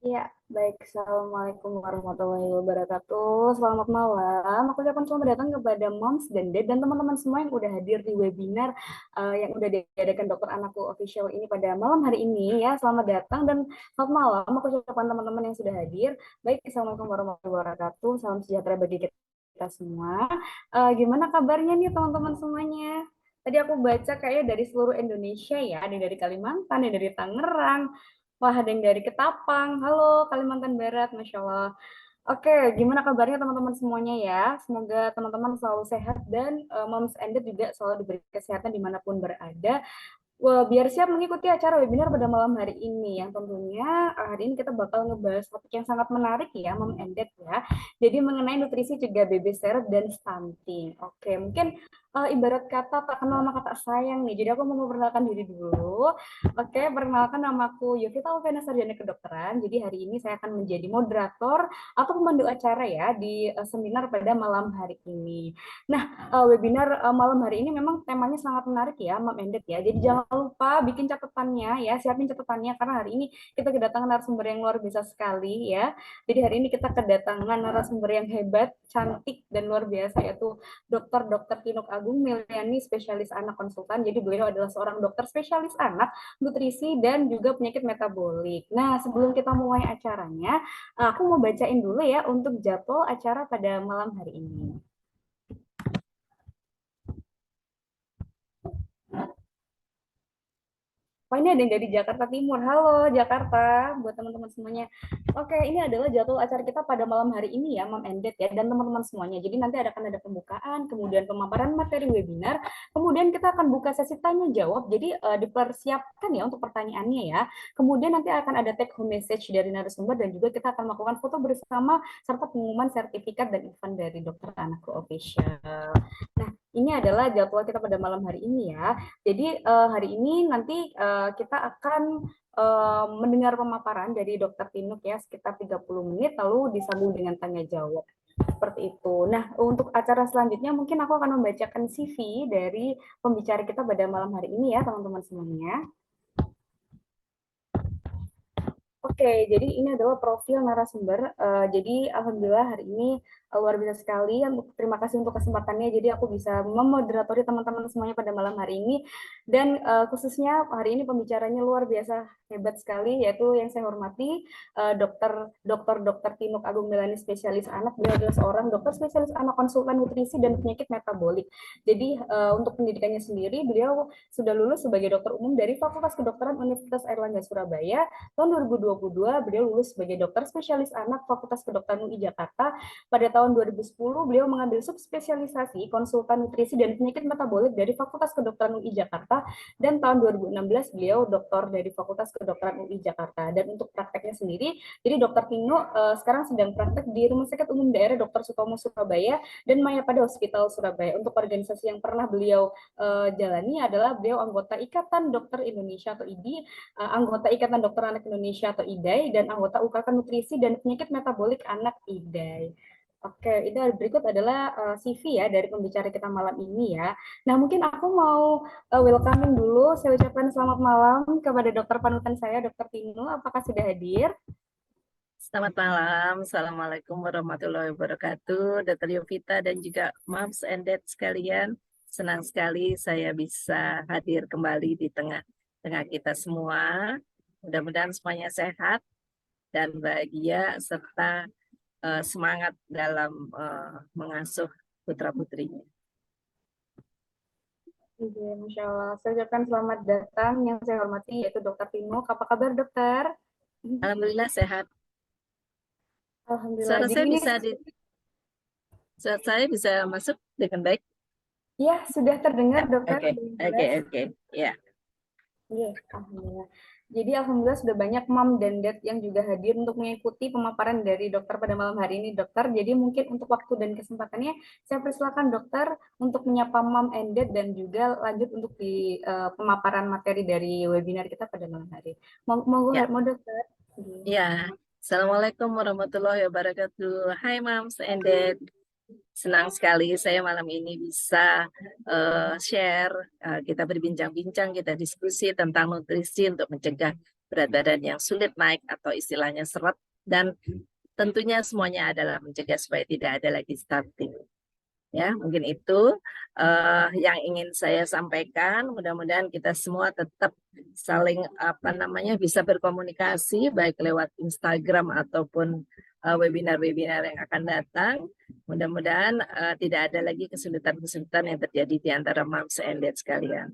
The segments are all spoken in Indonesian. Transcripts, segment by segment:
Ya, baik. Assalamualaikum warahmatullahi wabarakatuh. Selamat malam. Aku ucapkan selamat datang kepada Moms dan Dad dan teman-teman semua yang udah hadir di webinar yang udah diadakan Dokter Anakku Official ini pada malam hari ini ya. Selamat datang dan selamat malam. Aku ucapkan teman-teman yang sudah hadir. Baik, Assalamualaikum warahmatullahi wabarakatuh. Salam sejahtera bagi kita semua. Gimana kabarnya nih teman-teman semuanya? Tadi aku baca kayaknya dari seluruh Indonesia ya, ada yang dari Kalimantan, ada yang dari Tangerang, wah, ada yang dari Ketapang. Halo, Kalimantan Barat, Masya Allah. Oke, gimana kabarnya teman-teman semuanya ya? Semoga teman-teman selalu sehat dan Moms and Dad juga selalu diberi kesehatan dimanapun berada. Wah, biar siap mengikuti acara webinar pada malam hari ini yang tentunya hari ini kita bakal ngebahas topik yang sangat menarik ya, Mom and Dad ya. Jadi mengenai nutrisi cegah baby start dan stunting. Oke, mungkin ibarat kata tak kenal maka tak sayang nih. Jadi aku mau memperkenalkan diri dulu. Oke, perkenalkan namaku Yovita Alvena Sarjana Kedokteran. Jadi hari ini saya akan menjadi moderator atau pemandu acara ya di seminar pada malam hari ini. Nah, webinar malam hari ini memang temanya sangat menarik ya, Mam Endet ya. Jadi jangan lupa bikin catatannya ya, siapin catatannya karena hari ini kita kedatangan narasumber yang luar biasa sekali ya. Jadi hari ini kita kedatangan narasumber yang hebat, cantik dan luar biasa yaitu Dr. Tinuk Agung Miliani, spesialis anak konsultan. Jadi beliau adalah seorang dokter spesialis anak, nutrisi dan juga penyakit metabolik. Nah, sebelum kita mulai acaranya, aku mau bacain dulu ya untuk jadwal acara pada malam hari ini. Oh, ini ada yang dari Jakarta Timur. Halo Jakarta, buat teman-teman semuanya. Oke, ini adalah jadwal acara kita pada malam hari ini ya, Mam Endet ya, dan teman-teman semuanya. Jadi nanti akan ada pembukaan, kemudian pemaparan materi webinar, kemudian kita akan buka sesi tanya jawab. Jadi dipersiapkan ya untuk pertanyaannya ya. Kemudian nanti akan ada take home message dari narasumber dan juga kita akan melakukan foto bersama serta pengumuman sertifikat dan event dari Dokter Anakku Official. Nah, ini adalah jadwal kita pada malam hari ini ya. Jadi hari ini nanti kita akan mendengar pemaparan dari Dokter Tinuk ya sekitar 30 menit lalu disambung dengan tanya jawab. Seperti itu. Nah, untuk acara selanjutnya mungkin aku akan membacakan CV dari pembicara kita pada malam hari ini ya, teman-teman semuanya. Oke, jadi ini adalah profil narasumber. Jadi alhamdulillah hari ini luar biasa sekali. Terima kasih untuk kesempatannya. Jadi aku bisa memoderatori teman-teman semuanya pada malam hari ini. Dan khususnya hari ini pembicaranya luar biasa hebat sekali, yaitu yang saya hormati Dokter Tinuk Agung Milani, spesialis anak. Beliau adalah seorang dokter spesialis anak konsultan nutrisi dan penyakit metabolik. Jadi untuk pendidikannya sendiri, beliau sudah lulus sebagai dokter umum dari Fakultas Kedokteran Universitas Airlangga Surabaya. Tahun 2022 beliau lulus sebagai dokter spesialis anak Fakultas Kedokteran UI Jakarta. Pada tahun tahun 2010 beliau mengambil subspesialisasi konsultan nutrisi dan penyakit metabolik dari Fakultas Kedokteran UI Jakarta, dan tahun 2016 beliau doktor dari Fakultas Kedokteran UI Jakarta. Dan untuk prakteknya sendiri, jadi Dokter Tino sekarang sedang praktek di Rumah Sakit Umum Daerah Dr. Sutomo Surabaya dan Mayapada Hospital Surabaya. Untuk organisasi yang pernah beliau jalani adalah beliau anggota Ikatan Dokter Indonesia atau IDI, anggota Ikatan Dokter Anak Indonesia atau IDAI, dan anggota UKK Nutrisi dan Penyakit Metabolik Anak IDAI. Oke, itu berikut adalah CV ya dari pembicara kita malam ini ya. Nah, mungkin aku mau welcoming dulu. Saya ucapkan selamat malam kepada dokter panutan saya, Dokter Tino. Apakah sudah hadir? Selamat malam, Assalamualaikum warahmatullahi wabarakatuh, Dr. Yovita dan juga Moms and Dad sekalian. Senang sekali saya bisa hadir kembali di tengah kita semua. Mudah-mudahan semuanya sehat dan bahagia serta semangat dalam mengasuh putra-putrinya. Iya, Masya Allah. Saya ucapkan selamat datang yang saya hormati yaitu Dokter Tino. Apa kabar dokter? Alhamdulillah sehat. Alhamdulillah. Suara Jadi saya ini suara saya bisa masuk dengan baik? ya sudah terdengar dokter. Oke. Ya. Iya, alhamdulillah. Jadi alhamdulillah sudah banyak mom dan dad yang juga hadir untuk mengikuti pemaparan dari dokter pada malam hari ini, dokter. Jadi mungkin untuk waktu dan kesempatannya, saya persilakan dokter untuk menyapa mom and dad dan juga lanjut untuk di pemaparan materi dari webinar kita pada malam hari. Monggo, Ya. mau dokter. Ya, Assalamualaikum warahmatullahi wabarakatuh. Hai Moms and Dad, senang sekali saya malam ini bisa share, kita berbincang-bincang, kita diskusi tentang nutrisi untuk mencegah berat badan yang sulit naik atau istilahnya seret, dan tentunya semuanya adalah mencegah supaya tidak ada lagi stunting. Ya, mungkin itu yang ingin saya sampaikan. Mudah-mudahan kita semua tetap saling bisa berkomunikasi baik lewat Instagram ataupun webinar-webinar yang akan datang. Mudah-mudahan tidak ada lagi kesulitan-kesulitan yang terjadi di antara moms and dad sekalian.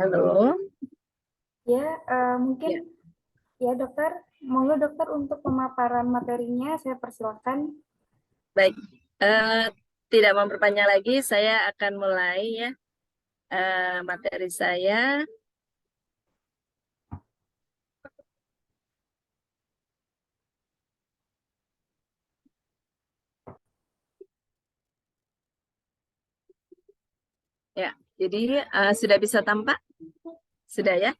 Halo. Ya, mungkin ya dokter, monggo dokter untuk pemaparan materinya saya persilakan. Baik, tidak memperpanjang lagi, saya akan mulai ya materi saya. Ya, jadi sudah bisa tampak? Sudah ya?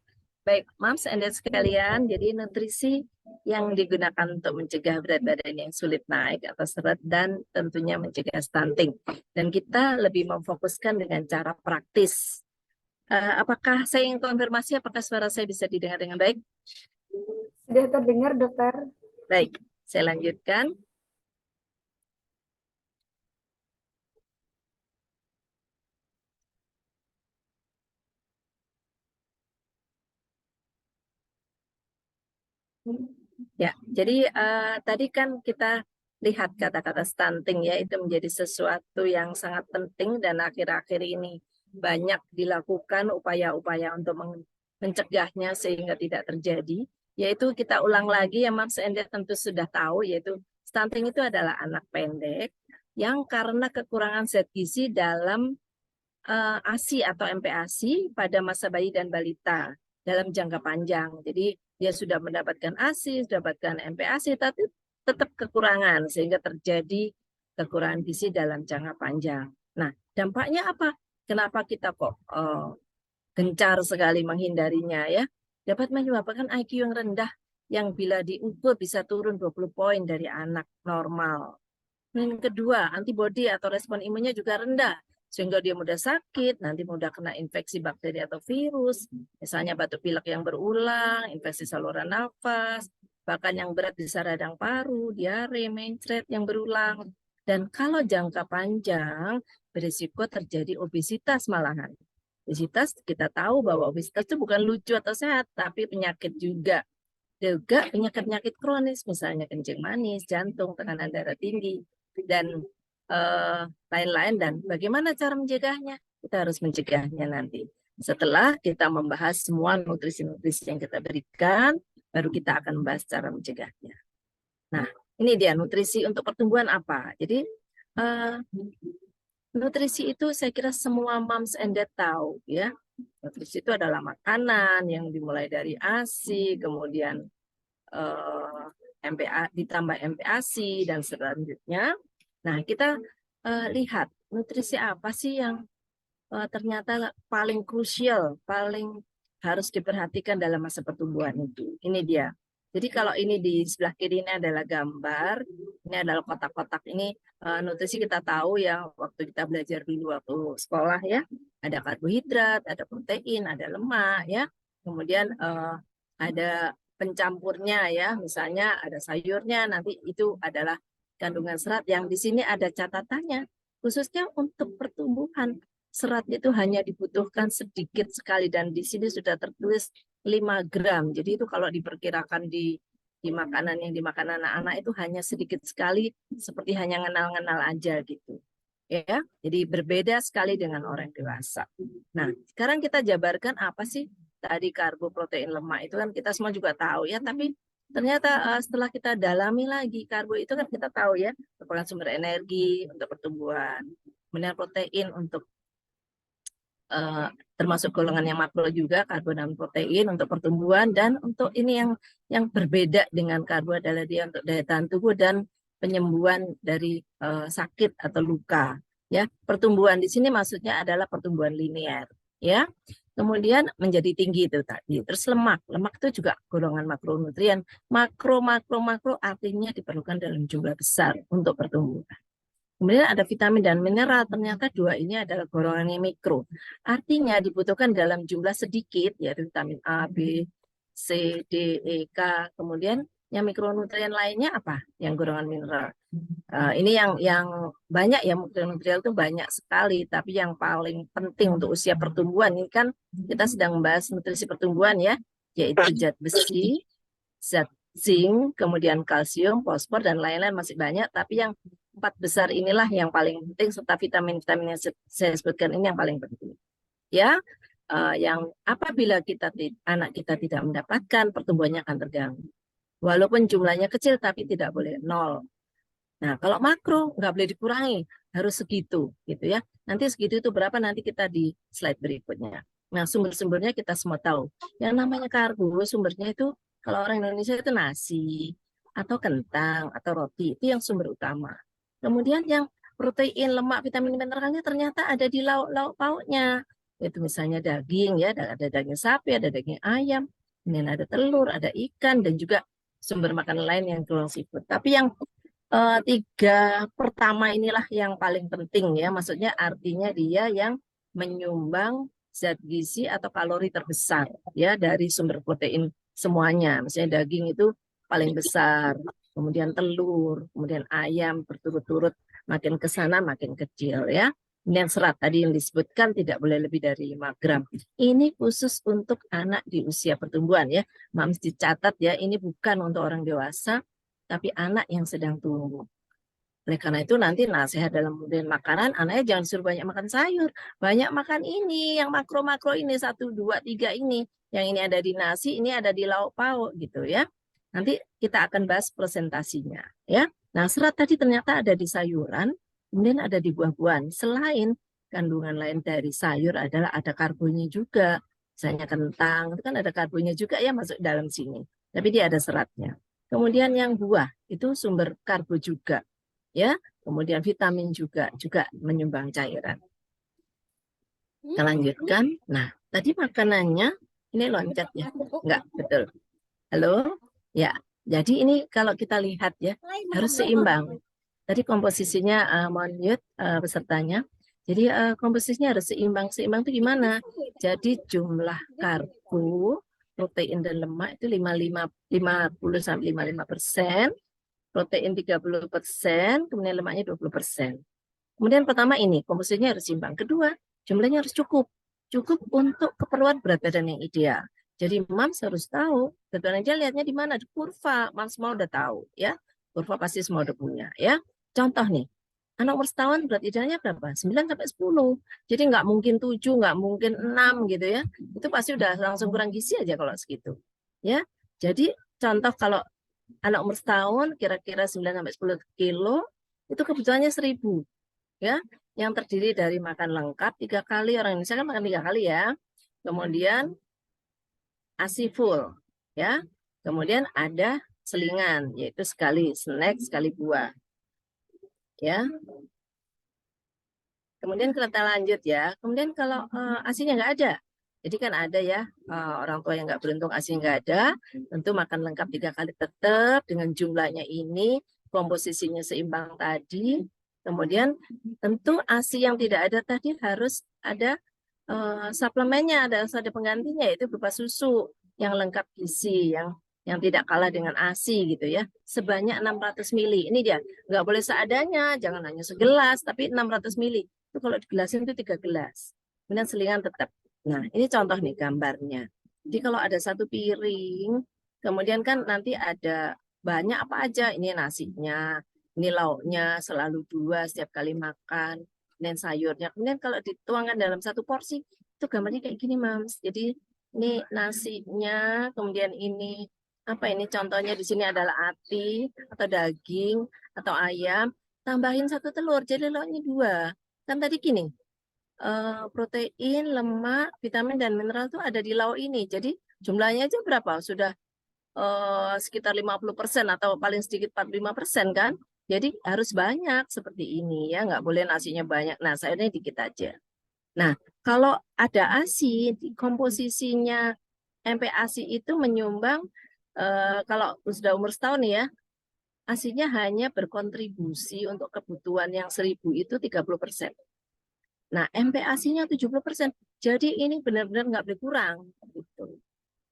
Baik, Moms and Dad sekalian, jadi nutrisi yang digunakan untuk mencegah berat badan yang sulit naik atau seret dan tentunya mencegah stunting. Dan kita lebih memfokuskan dengan cara praktis. Apakah saya ingin konfirmasi apakah suara saya bisa didengar dengan baik? Sudah terdengar dokter. Baik, saya lanjutkan. Ya, jadi tadi kan kita lihat kata-kata stunting ya, itu menjadi sesuatu yang sangat penting dan akhir-akhir ini banyak dilakukan upaya-upaya untuk mencegahnya sehingga tidak terjadi. Yaitu kita ulang lagi ya, Mas Enda tentu sudah tahu, yaitu stunting itu adalah anak pendek yang karena kekurangan zat gizi dalam ASI atau MPASI pada masa bayi dan balita dalam jangka panjang. Jadi dia sudah mendapatkan ASI, sudah mendapatkan MPASI, tapi tetap kekurangan sehingga terjadi kekurangan gizi dalam jangka panjang. Nah, dampaknya apa? Kenapa kita kok gencar sekali menghindarinya ya? Dapat menyebabkan IQ yang rendah yang bila diukur bisa turun 20 poin dari anak normal. Dan kedua, antibodi atau respon imunnya juga rendah, sehingga dia mudah sakit, nanti mudah kena infeksi bakteri atau virus, misalnya batuk pilek yang berulang, infeksi saluran nafas, bahkan yang berat bisa radang paru, diare, mencret yang berulang. Dan kalau jangka panjang, berisiko terjadi obesitas malahan. Obesitas, kita tahu bahwa obesitas itu bukan lucu atau sehat, tapi penyakit juga. juga penyakit-penyakit kronis, misalnya kencing manis, jantung, tekanan darah tinggi, dan lain-lain. Dan bagaimana cara mencegahnya? Kita harus mencegahnya nanti. Setelah kita membahas semua nutrisi-nutrisi yang kita berikan, baru kita akan membahas cara mencegahnya. Nah, ini dia nutrisi untuk pertumbuhan apa. Jadi, nutrisi itu saya kira semua moms and dad tahu ya. Nutrisi itu adalah makanan yang dimulai dari ASI, kemudian MPA ditambah MPASI dan selanjutnya. Nah, kita lihat nutrisi apa sih yang ternyata paling krusial, paling harus diperhatikan dalam masa pertumbuhan itu. Ini dia. Jadi kalau ini di sebelah kiri ini adalah gambar, ini adalah kotak-kotak ini nutrisi kita tahu ya waktu kita belajar dulu waktu sekolah ya, ada karbohidrat, ada protein, ada lemak ya, kemudian ada pencampurnya ya, misalnya ada sayurnya, nanti itu adalah kandungan serat yang di sini ada catatannya, khususnya untuk pertumbuhan. Serat itu hanya dibutuhkan sedikit sekali dan di sini sudah tertulis 5 gram. Jadi itu kalau diperkirakan di makanan yang dimakan anak-anak itu hanya sedikit sekali, seperti hanya ngenal-ngenal aja gitu. Ya, jadi berbeda sekali dengan orang dewasa. Nah, sekarang kita jabarkan apa sih tadi karbo, protein, lemak itu kan kita semua juga tahu ya, tapi ternyata setelah kita dalami lagi karbo itu kan kita tahu ya merupakan sumber energi untuk pertumbuhan. Kemudian protein untuk termasuk golongan yang makro juga, karbo dan protein untuk pertumbuhan, dan untuk ini yang berbeda dengan karbo adalah dia untuk daya tahan tubuh dan penyembuhan dari sakit atau luka. Ya, pertumbuhan di sini maksudnya adalah pertumbuhan linear. Ya, kemudian menjadi tinggi itu tadi. Terus lemak itu juga golongan makronutrien. Makro artinya diperlukan dalam jumlah besar untuk pertumbuhan. Kemudian ada vitamin dan mineral, ternyata dua ini adalah golongan yang mikro. Artinya dibutuhkan dalam jumlah sedikit, yaitu vitamin A, B, C, D, E, K. Kemudian yang mikronutrien lainnya apa? Yang golongan mineral. Ini yang banyak ya, mikronutrien itu banyak sekali, tapi yang paling penting untuk usia pertumbuhan, ini kan kita sedang membahas nutrisi pertumbuhan ya, yaitu zat besi, zat zinc, kemudian kalsium, fosfor, dan lain-lain masih banyak, tapi yang 4 besar inilah yang paling penting, serta vitamin-vitamin yang saya sebutkan ini yang paling penting. Ya, yang apabila anak kita tidak mendapatkan, pertumbuhannya akan terganggu. Walaupun jumlahnya kecil, tapi tidak boleh nol. Nah, kalau makro nggak boleh dikurangi, harus segitu, gitu ya. Nanti segitu itu berapa nanti kita di slide berikutnya. Nah, sumber-sumbernya kita semua tahu. Yang namanya karbo, sumbernya itu kalau orang Indonesia itu nasi atau kentang atau roti, itu yang sumber utama. Kemudian yang protein, lemak, vitamin, mineralnya ternyata ada di lauk-lauk pauknya. Itu misalnya daging ya, ada daging sapi, ada daging ayam, kemudian ada telur, ada ikan, dan juga sumber makanan lain yang tergolong seafood. Tapi yang 3 pertama inilah yang paling penting ya, maksudnya artinya dia yang menyumbang zat gizi atau kalori terbesar ya dari sumber protein semuanya. Misalnya daging itu paling besar, kemudian telur, kemudian ayam berturut-turut makin ke sana makin kecil ya. Kemudian serat tadi yang disebutkan tidak boleh lebih dari 5 gram. Ini khusus untuk anak di usia pertumbuhan ya. Mams dicatat ya, ini bukan untuk orang dewasa, tapi anak yang sedang tumbuh. Oleh karena itu nanti nasihat dalam pemberian makanan, anaknya jangan suruh banyak makan sayur, banyak makan ini, yang makro-makro ini, 1, 2, 3 ini. Yang ini ada di nasi, ini ada di lauk pauk gitu ya. Nanti kita akan bahas presentasinya ya. Nah, serat tadi ternyata ada di sayuran, kemudian ada di buah-buahan. Selain kandungan lain dari sayur adalah ada karbonya juga. Misalnya kentang, itu kan ada karbonya juga ya masuk dalam sini. Tapi dia ada seratnya. Kemudian yang buah itu sumber karbo juga, ya. Kemudian vitamin juga menyumbang cairan. Kita lanjutkan. Nah, tadi makanannya ini loncat ya, enggak betul. Halo, ya. Jadi ini kalau kita lihat ya harus seimbang. Tadi komposisinya mohon mute pesertanya. Jadi komposisinya harus seimbang. Seimbang itu gimana? Jadi jumlah karbo, protein dan lemak itu 50-55%, protein 30%, kemudian lemaknya 20%. Kemudian pertama ini komposisinya harus seimbang. Kedua, jumlahnya harus cukup. Cukup untuk keperluan berat badan yang ideal. Jadi Mams harus tahu, kebetulan aja lihatnya di mana, di kurva. Mams semua udah tahu ya. Kurva pasti semua udah punya ya. Contoh nih, anak umur setahun berat idealnya berapa? 9 sampai 10. Jadi nggak mungkin 7, nggak mungkin 6 gitu ya. Itu pasti udah langsung kurang gizi aja kalau segitu. Ya. Jadi contoh kalau anak umur setahun kira-kira 9 sampai 10 kilo, itu kebutuhannya 1000 ya. Yang terdiri dari makan lengkap 3 kali, orang Indonesia kan makan 3 kali ya. Kemudian ASI full ya. Kemudian ada selingan, yaitu sekali snack, sekali buah ya. Kemudian kita lanjut ya. Kemudian kalau ASINya nggak ada, jadi kan ada ya orang tua yang nggak beruntung ASI nggak ada, tentu makan lengkap 3 kali tetap dengan jumlahnya ini, komposisinya seimbang tadi. Kemudian tentu ASI yang tidak ada tadi harus ada suplemennya, ada penggantinya, itu berupa susu yang lengkap gizi, yang tidak kalah dengan ASI gitu ya, sebanyak 600 mili. Ini dia, nggak boleh seadanya, jangan hanya segelas, tapi 600 mili. Itu kalau digelasin itu 3 gelas. Kemudian selingan tetap. Nah, ini contoh nih gambarnya. Jadi kalau ada 1 piring, kemudian kan nanti ada banyak apa aja. Ini nasinya, ini lauknya selalu 2 setiap kali makan, dan sayurnya. Kemudian kalau dituangkan dalam 1 porsi, itu gambarnya kayak gini, Mams. Jadi ini nasinya, kemudian ini apa ini contohnya di sini adalah ati atau daging atau ayam, tambahin 1 telur, jadi lauknya 2. Kan tadi gini, protein, lemak, vitamin dan mineral itu ada di lauk ini. Jadi jumlahnya aja berapa? Sudah sekitar 50% atau paling sedikit 45% kan. Jadi harus banyak seperti ini ya, nggak boleh nasinya banyak. Nah, sayurnya dikit aja. Nah, kalau ada ASI, komposisinya MPASI itu menyumbang, kalau sudah umur setahun ya, ASINya hanya berkontribusi untuk kebutuhan yang 1000 itu 30%. Nah, MPASI-nya 70%. Jadi ini benar-benar nggak boleh kurang. Gitu.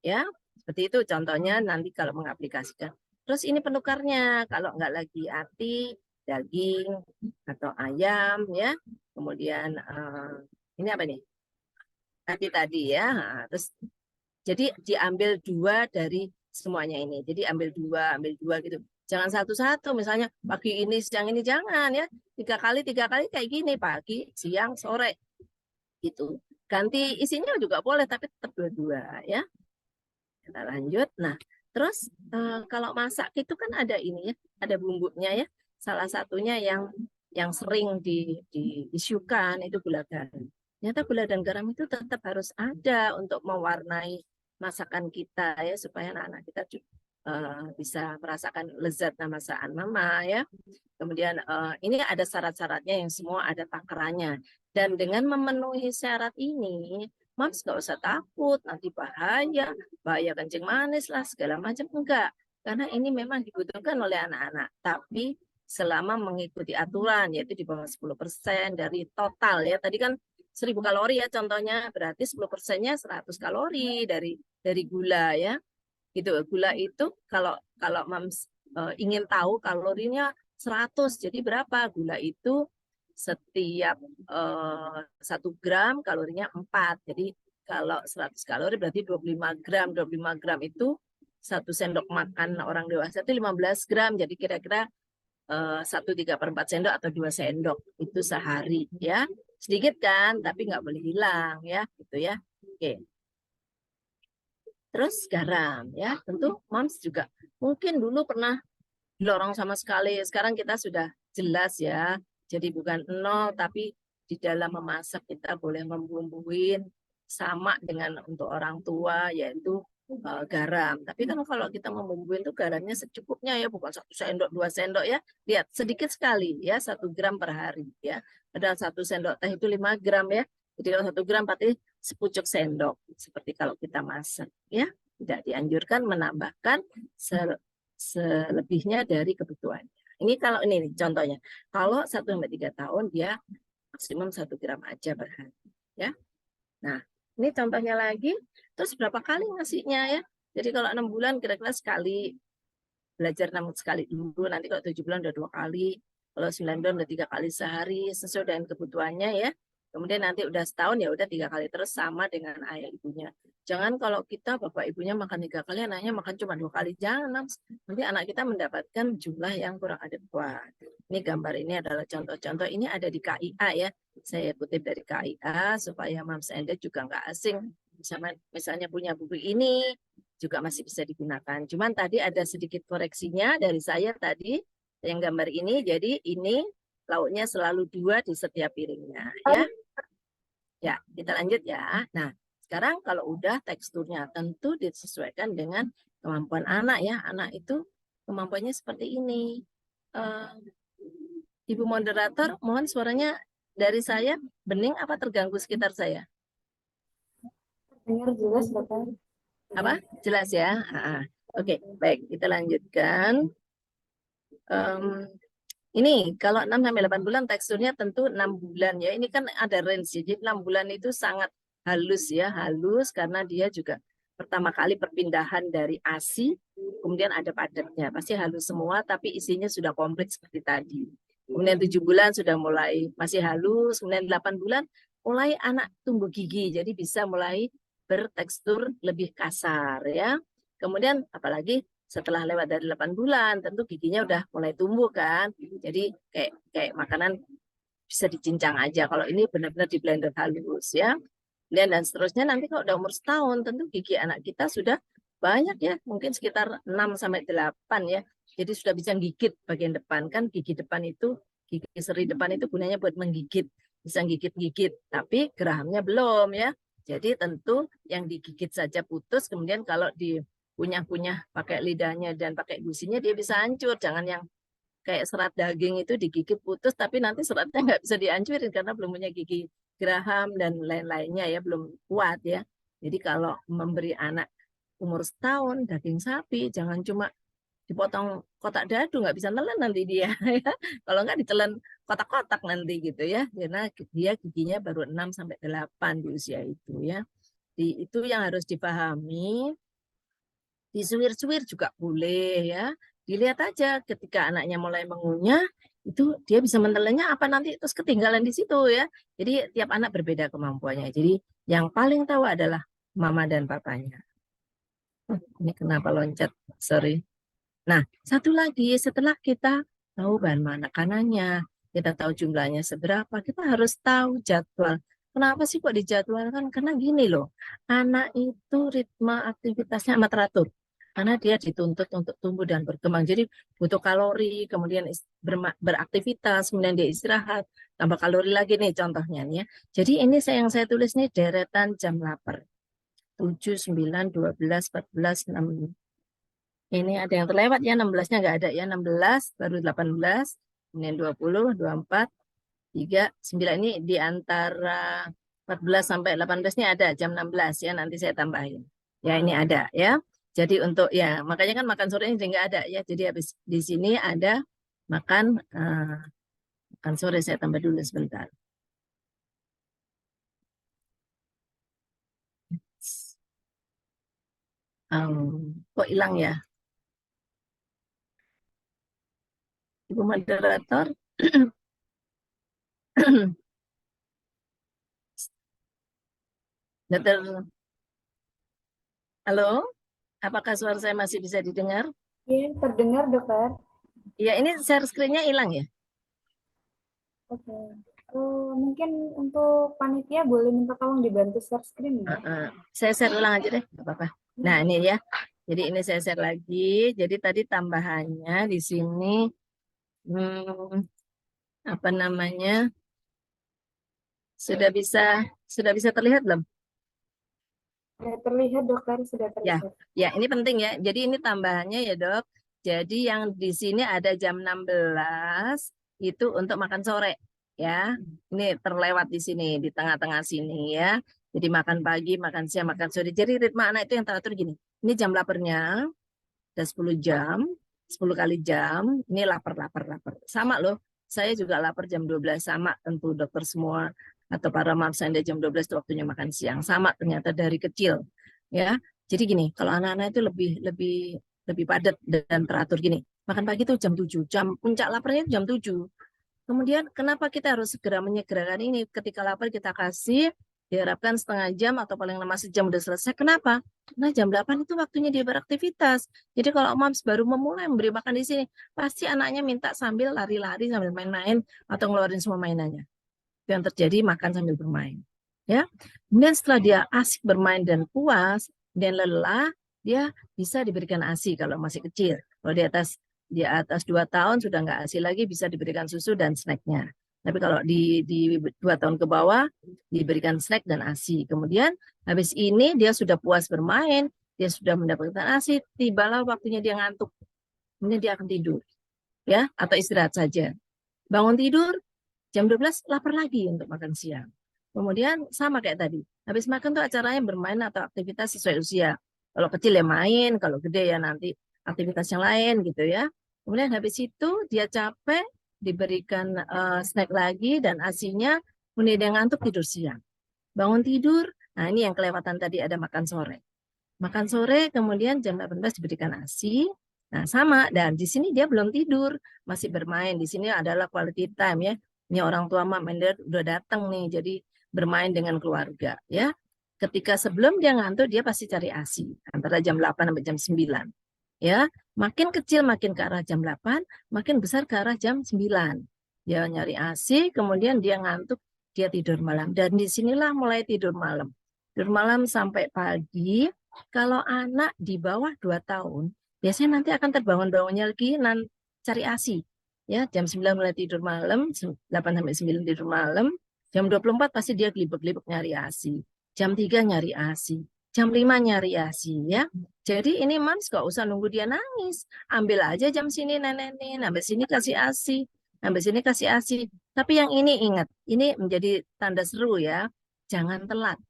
Ya, seperti itu contohnya nanti kalau mengaplikasikan. Terus ini penukarnya, kalau nggak lagi ati, daging, atau ayam ya. Kemudian ini apa nih? Tadi ya. Nah, terus jadi diambil 2 dari semuanya ini. Jadi ambil dua gitu. Jangan satu-satu, misalnya pagi ini, siang ini, jangan ya. 3 kali kayak gini, pagi, siang, sore gitu. Ganti isinya juga boleh, tapi tetap dua-dua ya. Kita lanjut. Nah, terus kalau masak itu kan ada ini ya, ada bumbunya ya. Salah satunya yang sering diisukan itu gula garam. Ternyata gula dan garam itu tetap harus ada untuk mewarnai masakan kita ya, supaya anak-anak kita bisa merasakan lezatnya masakan mama ya. Kemudian ini ada syarat-syaratnya yang semua ada takarannya. Dan dengan memenuhi syarat ini, Mams nggak usah takut, nanti bahaya kencing manis lah, segala macam. Enggak. Karena ini memang dibutuhkan oleh anak-anak. Tapi selama mengikuti aturan, yaitu di bawah 10% dari total ya. Tadi kan 1000 kalori ya contohnya, berarti 10%-nya 100 kalori dari gula ya. Gitu. Gula itu kalau kalau Mams ingin tahu kalorinya 100, jadi berapa? Gula itu setiap 1 gram kalorinya 4. Jadi kalau 100 kalori berarti 25 gram. 25 gram itu 1 sendok makan orang dewasa itu 15 gram. Jadi kira-kira 1/3/4 sendok atau 2 sendok itu sehari ya. Sedikit kan, tapi nggak boleh hilang ya, gitu ya. Oke. Terus garam ya, tentu Moms juga mungkin dulu pernah lorong sama sekali. Sekarang kita sudah jelas ya. Jadi bukan nol, tapi di dalam memasak kita boleh membumbuin sama dengan untuk orang tua, yaitu garam. Tapi kan kalau kita membumbuin itu garamnya secukupnya ya, bukan 1 sendok, 2 sendok ya. Lihat sedikit sekali ya, 1 gram per hari ya. Padahal 1 sendok teh itu 5 gram ya. Jadi kalau 1 gram berarti sepucuk sendok. Seperti kalau kita masak ya. Tidak dianjurkan menambahkan selebihnya dari kebutuhannya. Ini kalau ini nih, contohnya. Kalau 1-3 tahun dia maksimum 1 gram aja per hari. Ya. Nah, ini contohnya lagi. Terus berapa kali ngasihnya ya? Jadi kalau 6 bulan kira-kira sekali, belajar 6 sekali dulu. Nanti kalau 7 bulan udah 2 kali. Kalau 9 bulan udah 3 kali sehari sesuai dengan kebutuhannya ya. Kemudian nanti udah setahun ya udah 3 kali terus sama dengan ayah ibunya. Jangan kalau kita bapak ibunya makan 3 kali, anaknya makan cuma 2 kali. Jangan, nanti anak kita mendapatkan jumlah yang kurang adekuat. Ini gambar ini adalah contoh-contoh. Ini ada di KIA ya. Saya kutip dari KIA supaya Moms and Dad juga nggak asing. Misalnya punya buku ini juga masih bisa digunakan. Cuman tadi ada sedikit koreksinya dari saya tadi yang gambar ini. Jadi ini lauknya selalu 2 di setiap piringnya ya. Ya, kita lanjut ya. Nah, sekarang kalau udah teksturnya tentu disesuaikan dengan kemampuan anak ya. Anak itu kemampuannya seperti ini. Ibu moderator, mohon suaranya dari saya bening apa terganggu sekitar saya? Dengar jelas, Dokter. Apa? Jelas ya? Oke, baik. Kita lanjutkan. Ini kalau 6 sampai 8 bulan teksturnya tentu 6 bulan ya. Ini kan ada range. Jadi 6 bulan itu sangat halus ya, halus karena dia juga pertama kali perpindahan dari ASI, kemudian ada padatnya. Pasti halus semua tapi isinya sudah komplit seperti tadi. Kemudian 7 bulan sudah mulai masih halus, kemudian 8 bulan mulai anak tumbuh gigi. Jadi bisa mulai bertekstur lebih kasar ya. Kemudian apalagi setelah lewat dari 8 bulan tentu giginya udah mulai tumbuh kan, jadi kayak makanan bisa dicincang aja. Kalau ini benar-benar di blender halus ya. Dan seterusnya nanti kalau udah umur setahun tentu gigi anak kita sudah banyak ya, mungkin sekitar 6 sampai 8 ya. Jadi sudah bisa gigit bagian depan. Kan gigi depan itu, gigi seri depan itu gunanya buat menggigit, bisa gigit-gigit, tapi gerahamnya belum ya. Jadi tentu yang digigit saja putus, kemudian kalau di punya pakai lidahnya dan pakai gusinya dia bisa hancur. Jangan yang kayak serat daging itu digigit putus tapi nanti seratnya nggak bisa dihancurin karena belum punya gigi geraham dan lain-lainnya ya, belum kuat ya. Jadi kalau memberi anak umur setahun daging sapi jangan cuma dipotong kotak dadu, nggak bisa nelen nanti dia ya. Kalau nggak ditelan kotak-kotak nanti gitu ya, karena dia giginya baru 6 sampai 8 di usia itu ya. Itu yang harus dipahami. Disuir-suir juga boleh ya. Dilihat aja ketika anaknya mulai mengunyah, itu dia bisa menelannya apa nanti terus ketinggalan di situ ya. Jadi tiap anak berbeda kemampuannya. Jadi yang paling tahu adalah mama dan papanya. Ini kenapa loncat? Sorry. Nah, satu lagi setelah kita tahu bahan makanannya, kita tahu jumlahnya seberapa, kita harus tahu jadwal. Kenapa sih kok dijadwalkan? Karena gini loh, anak itu ritme aktivitasnya amat teratur. Karena dia dituntut untuk tumbuh dan berkembang. Jadi butuh kalori, kemudian beraktivitas, kemudian dia istirahat, tambah kalori lagi nih contohnya nih ya. Jadi ini yang saya tulis nih deretan jam lapar. 7, 9, 12, 14, 6. Ini ada yang terlewat ya, 16-nya nggak ada ya, 16, baru 18, kemudian 20, 24, 3, 9 ini di antara 14 sampai 18 ini ada jam 16 ya, nanti saya tambahin. Ya ini ada ya. Jadi untuk ya, makanya kan makan sore ini nggak ada ya. Jadi habis di sini ada makan sore, saya tambah dulu sebentar. Kok hilang ya? Ibu moderator. Dokter, halo? Apakah suara saya masih bisa didengar? Iya, terdengar, Dokter. Ya, ini share screen-nya hilang ya? Oke. Mungkin untuk panitia boleh minta tolong dibantu share screen ya? Saya share ulang aja deh, nggak apa-apa. Nah, ini ya. Jadi ini saya share lagi. Jadi tadi tambahannya di sini apa namanya? Sudah bisa terlihat belum? Sudah terlihat, Dokter, sudah Ya, terlihat. ya ini penting ya. Jadi ini tambahannya ya, Dok. Jadi yang di sini ada jam 16 itu untuk makan sore ya. Ini terlewat di sini di tengah-tengah sini ya. Jadi makan pagi, makan siang, makan sore. Jadi ritme anak itu yang teratur gini. Ini jam laparnya udah 10 jam, 10 kali jam. Ini lapar, lapar, lapar. Sama loh. Saya juga lapar jam 12 sama tentu dokter semua atau para mamsanda jam 12 itu waktunya makan siang. Sama ternyata dari kecil ya. Jadi gini, kalau anak-anak itu lebih lebih lebih padat dan teratur gini. Makan pagi itu jam 7, jam puncak laparnya jam 7. Kemudian kenapa kita harus segera menyegerakan ini? Ketika lapar kita kasih, diharapkan setengah jam atau paling lama sejam udah selesai. Kenapa? Karena jam 8 itu waktunya dia beraktivitas. Jadi kalau moms baru memulai memberi makan di sini, pasti anaknya minta sambil lari-lari, sambil main-main, atau ngeluarin semua mainannya. Itu yang terjadi, makan sambil bermain. Ya. Kemudian setelah dia asik bermain dan puas, dan lelah, dia bisa diberikan ASI kalau masih kecil. Kalau di atas 2 tahun sudah nggak ASI lagi, bisa diberikan susu dan snacknya. Tapi kalau di 2 tahun ke bawah, diberikan snack dan ASI. Kemudian habis ini dia sudah puas bermain, dia sudah mendapatkan ASI, tibalah waktunya dia ngantuk. Kemudian dia akan tidur, ya, atau istirahat saja. Bangun tidur, jam 12 lapar lagi untuk makan siang. Kemudian sama kayak tadi, habis makan tuh acaranya bermain atau aktivitas sesuai usia. Kalau kecil ya main, kalau gede ya nanti aktivitas yang lain gitu ya. Kemudian habis itu dia capek, diberikan snack lagi dan asinya, kemudian dia ngantuk tidur siang. Bangun tidur, nah ini yang kelewatan tadi ada makan sore. Makan sore kemudian jam 18 diberikan ASI. Nah, sama dan di sini dia belum tidur, masih bermain. Di sini adalah quality time ya. Ini orang tua mom and dad udah datang nih, jadi bermain dengan keluarga ya. Ketika sebelum dia ngantuk dia pasti cari ASI antara jam 8 sampai jam 9. Ya, makin kecil makin ke arah jam 8, makin besar ke arah jam 9. Dia nyari ASI, kemudian dia ngantuk, dia tidur malam. Dan disinilah mulai tidur malam. Tidur malam sampai pagi. Kalau anak di bawah 2 tahun, biasanya nanti akan terbangun-bangunnya lagi cari ASI. Ya, jam 9 mulai tidur malam, 8 sampai 9 tidur malam, jam 24 pasti dia gelibet-gelibet nyari ASI. Jam 3 nyari ASI, jam 5 nyari ASI ya. Jadi ini mams gak usah nunggu dia nangis. Ambil aja jam sini nenek nih, sampai sini kasih ASI, sampai sini kasih ASI. Tapi yang ini ingat, ini menjadi tanda seru ya. Jangan telat.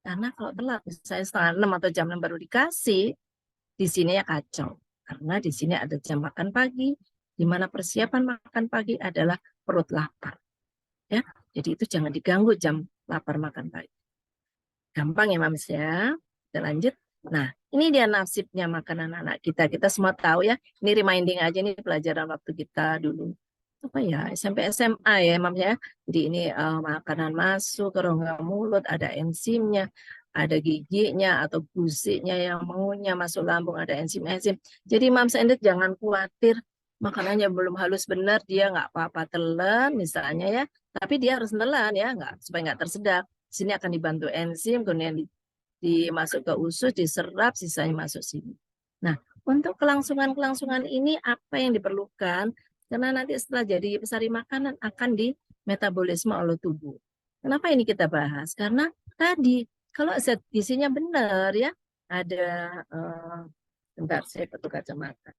Karena kalau telat, misalnya setengah 6 atau jam 6 baru dikasih, di sini ya kacau. Karena di sini ada jam makan pagi, di mana persiapan makan pagi adalah perut lapar. Ya, jadi itu jangan diganggu jam lapar makan pagi. Gampang ya, Mams ya. Kita lanjut. Nah, ini dia nasibnya makanan anak kita. Kita semua tahu ya. Ini reminding aja nih pelajaran waktu kita dulu. Apa ya, SMP SMA ya, Mams ya. Jadi ini makanan masuk ke rongga mulut, ada enzimnya, ada giginya atau gusinya yang mengunyah masuk lambung, ada enzim-enzim. Jadi Mams and Dad jangan khawatir makanannya belum halus benar, dia nggak apa-apa telan misalnya ya. Tapi dia harus nelan ya, nggak supaya nggak tersedak. Sini akan dibantu enzim, kemudian dimasuk ke usus, diserap, sisanya masuk sini. Nah, untuk kelangsungan-kelangsungan ini apa yang diperlukan? Karena nanti setelah jadi pesari makanan akan di metabolisme oleh tubuh. Kenapa ini kita bahas? Karena tadi kalau zat gizinya benar ya, ada bentar saya petuk kacamata.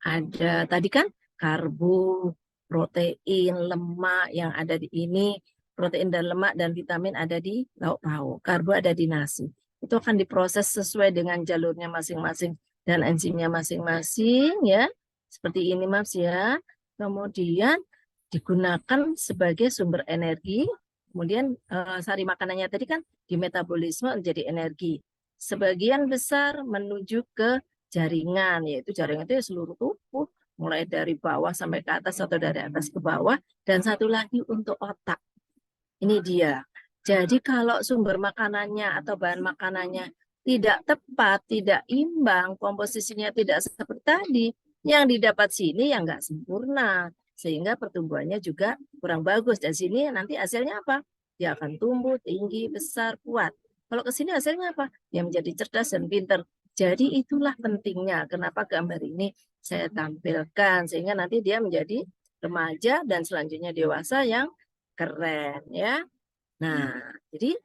Ada tadi kan karbo, protein, lemak yang ada di ini, protein dan lemak dan vitamin ada di lauk pauk, karbo ada di nasi. Itu akan diproses sesuai dengan jalurnya masing-masing dan enzimnya masing-masing ya. Seperti ini Mas ya. Kemudian digunakan sebagai sumber energi. Kemudian sari makanannya tadi kan di metabolisme menjadi energi. Sebagian besar menuju ke jaringan, yaitu jaringan itu seluruh tubuh, mulai dari bawah sampai ke atas atau dari atas ke bawah, dan satu lagi untuk otak. Ini dia. Jadi kalau sumber makanannya atau bahan makanannya tidak tepat, tidak imbang, komposisinya tidak seperti tadi, yang didapat sini yang nggak sempurna, sehingga pertumbuhannya juga kurang bagus. Dan sini nanti hasilnya apa? Dia akan tumbuh tinggi, besar, kuat. Kalau ke sini hasilnya apa? Dia menjadi cerdas dan pintar. Jadi itulah pentingnya kenapa gambar ini saya tampilkan, sehingga nanti dia menjadi remaja dan selanjutnya dewasa yang keren ya. Nah, jadi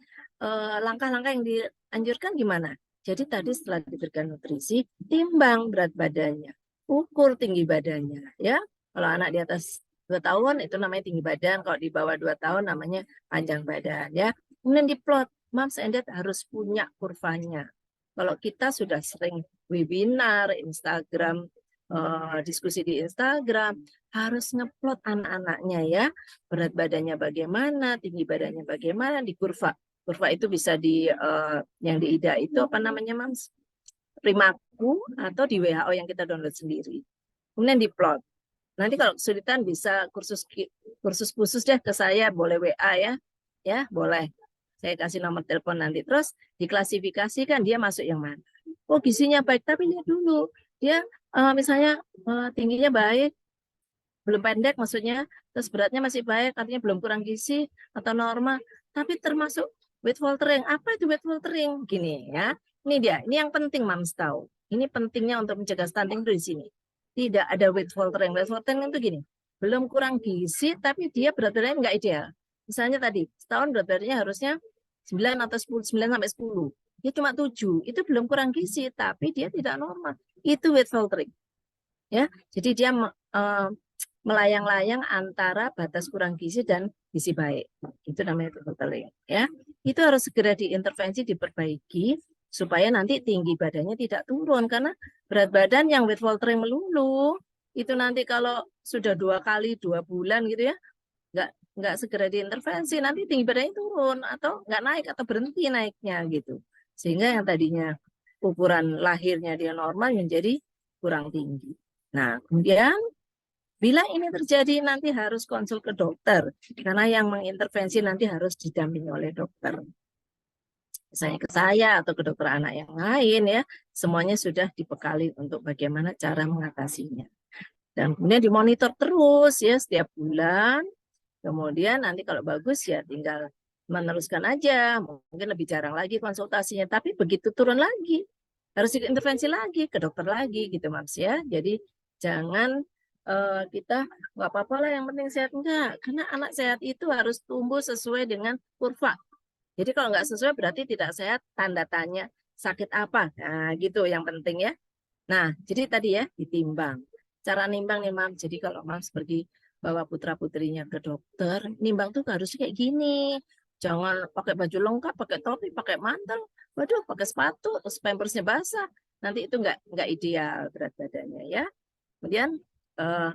langkah-langkah yang dianjurkan gimana? Jadi tadi setelah diberikan nutrisi, timbang berat badannya, ukur tinggi badannya ya. Kalau anak di atas 2 tahun itu namanya tinggi badan, kalau di bawah 2 tahun namanya panjang badan ya. Kemudian diplot, Moms and Dad harus punya kurvanya. Kalau kita sudah sering webinar, Instagram, diskusi di Instagram, harus ngeplot anak-anaknya ya, berat badannya bagaimana, tinggi badannya bagaimana, di kurva. Kurva itu bisa yang di IDA itu apa namanya, Mams? Primaku atau di WHO yang kita download sendiri. Kemudian diplot. Nanti kalau kesulitan bisa kursus khusus deh ke saya, boleh WA ya boleh. Saya kasih nomor telepon nanti. Terus diklasifikasikan dia masuk yang mana. Oh gizinya baik, tapi lihat dulu dia misalnya tingginya baik, belum pendek maksudnya, terus beratnya masih baik, artinya belum kurang gizi atau normal, tapi termasuk weight faltering. Apa itu weight faltering? Gini ya, ini dia, ini yang penting Mams tahu. Ini pentingnya untuk mencegah stunting itu di sini. Tidak ada weight faltering. Weight faltering itu gini, belum kurang gizi, tapi dia berat badannya nggak ideal. Misalnya tadi, setahun berat badannya harusnya 9 atau 10, 9 sampai 10. Dia cuma 7, itu belum kurang gizi, tapi dia tidak normal. Itu weight faltering. Ya, jadi dia melayang-layang antara batas kurang gizi dan gizi baik. Itu namanya faltering. Ya, itu harus segera diintervensi, diperbaiki supaya nanti tinggi badannya tidak turun, karena berat badan yang weight faltering melulu itu nanti kalau sudah 2 kali 2 bulan gitu ya, nggak segera diintervensi, nanti tinggi badannya turun atau nggak naik atau berhenti naiknya gitu, sehingga yang tadinya ukuran lahirnya dia normal menjadi kurang tinggi. Nah, kemudian bila ini terjadi nanti harus konsul ke dokter, karena yang mengintervensi nanti harus didampingi oleh dokter. Misalnya ke saya atau ke dokter anak yang lain ya, semuanya sudah dibekali untuk bagaimana cara mengatasinya. Dan kemudian dimonitor terus ya setiap bulan. Kemudian nanti kalau bagus ya tinggal meneruskan aja, mungkin lebih jarang lagi konsultasinya, tapi begitu turun lagi harus diintervensi lagi ke dokter lagi gitu Mas ya. Jadi jangan kita nggak apa-apa lah yang penting sehat, enggak, karena anak sehat itu harus tumbuh sesuai dengan kurva. Jadi kalau nggak sesuai berarti tidak sehat, tanda tanya sakit apa, nah gitu yang penting ya. Nah jadi tadi ya ditimbang, cara nimbang nih Mam. Jadi kalau Mam pergi bawa putra putrinya ke dokter, nimbang tuh harus kayak gini, jangan pakai baju lengkap, pakai topi, pakai mantel, waduh pakai sepatu, terus pampersnya basah, nanti itu nggak ideal berat badannya ya. Kemudian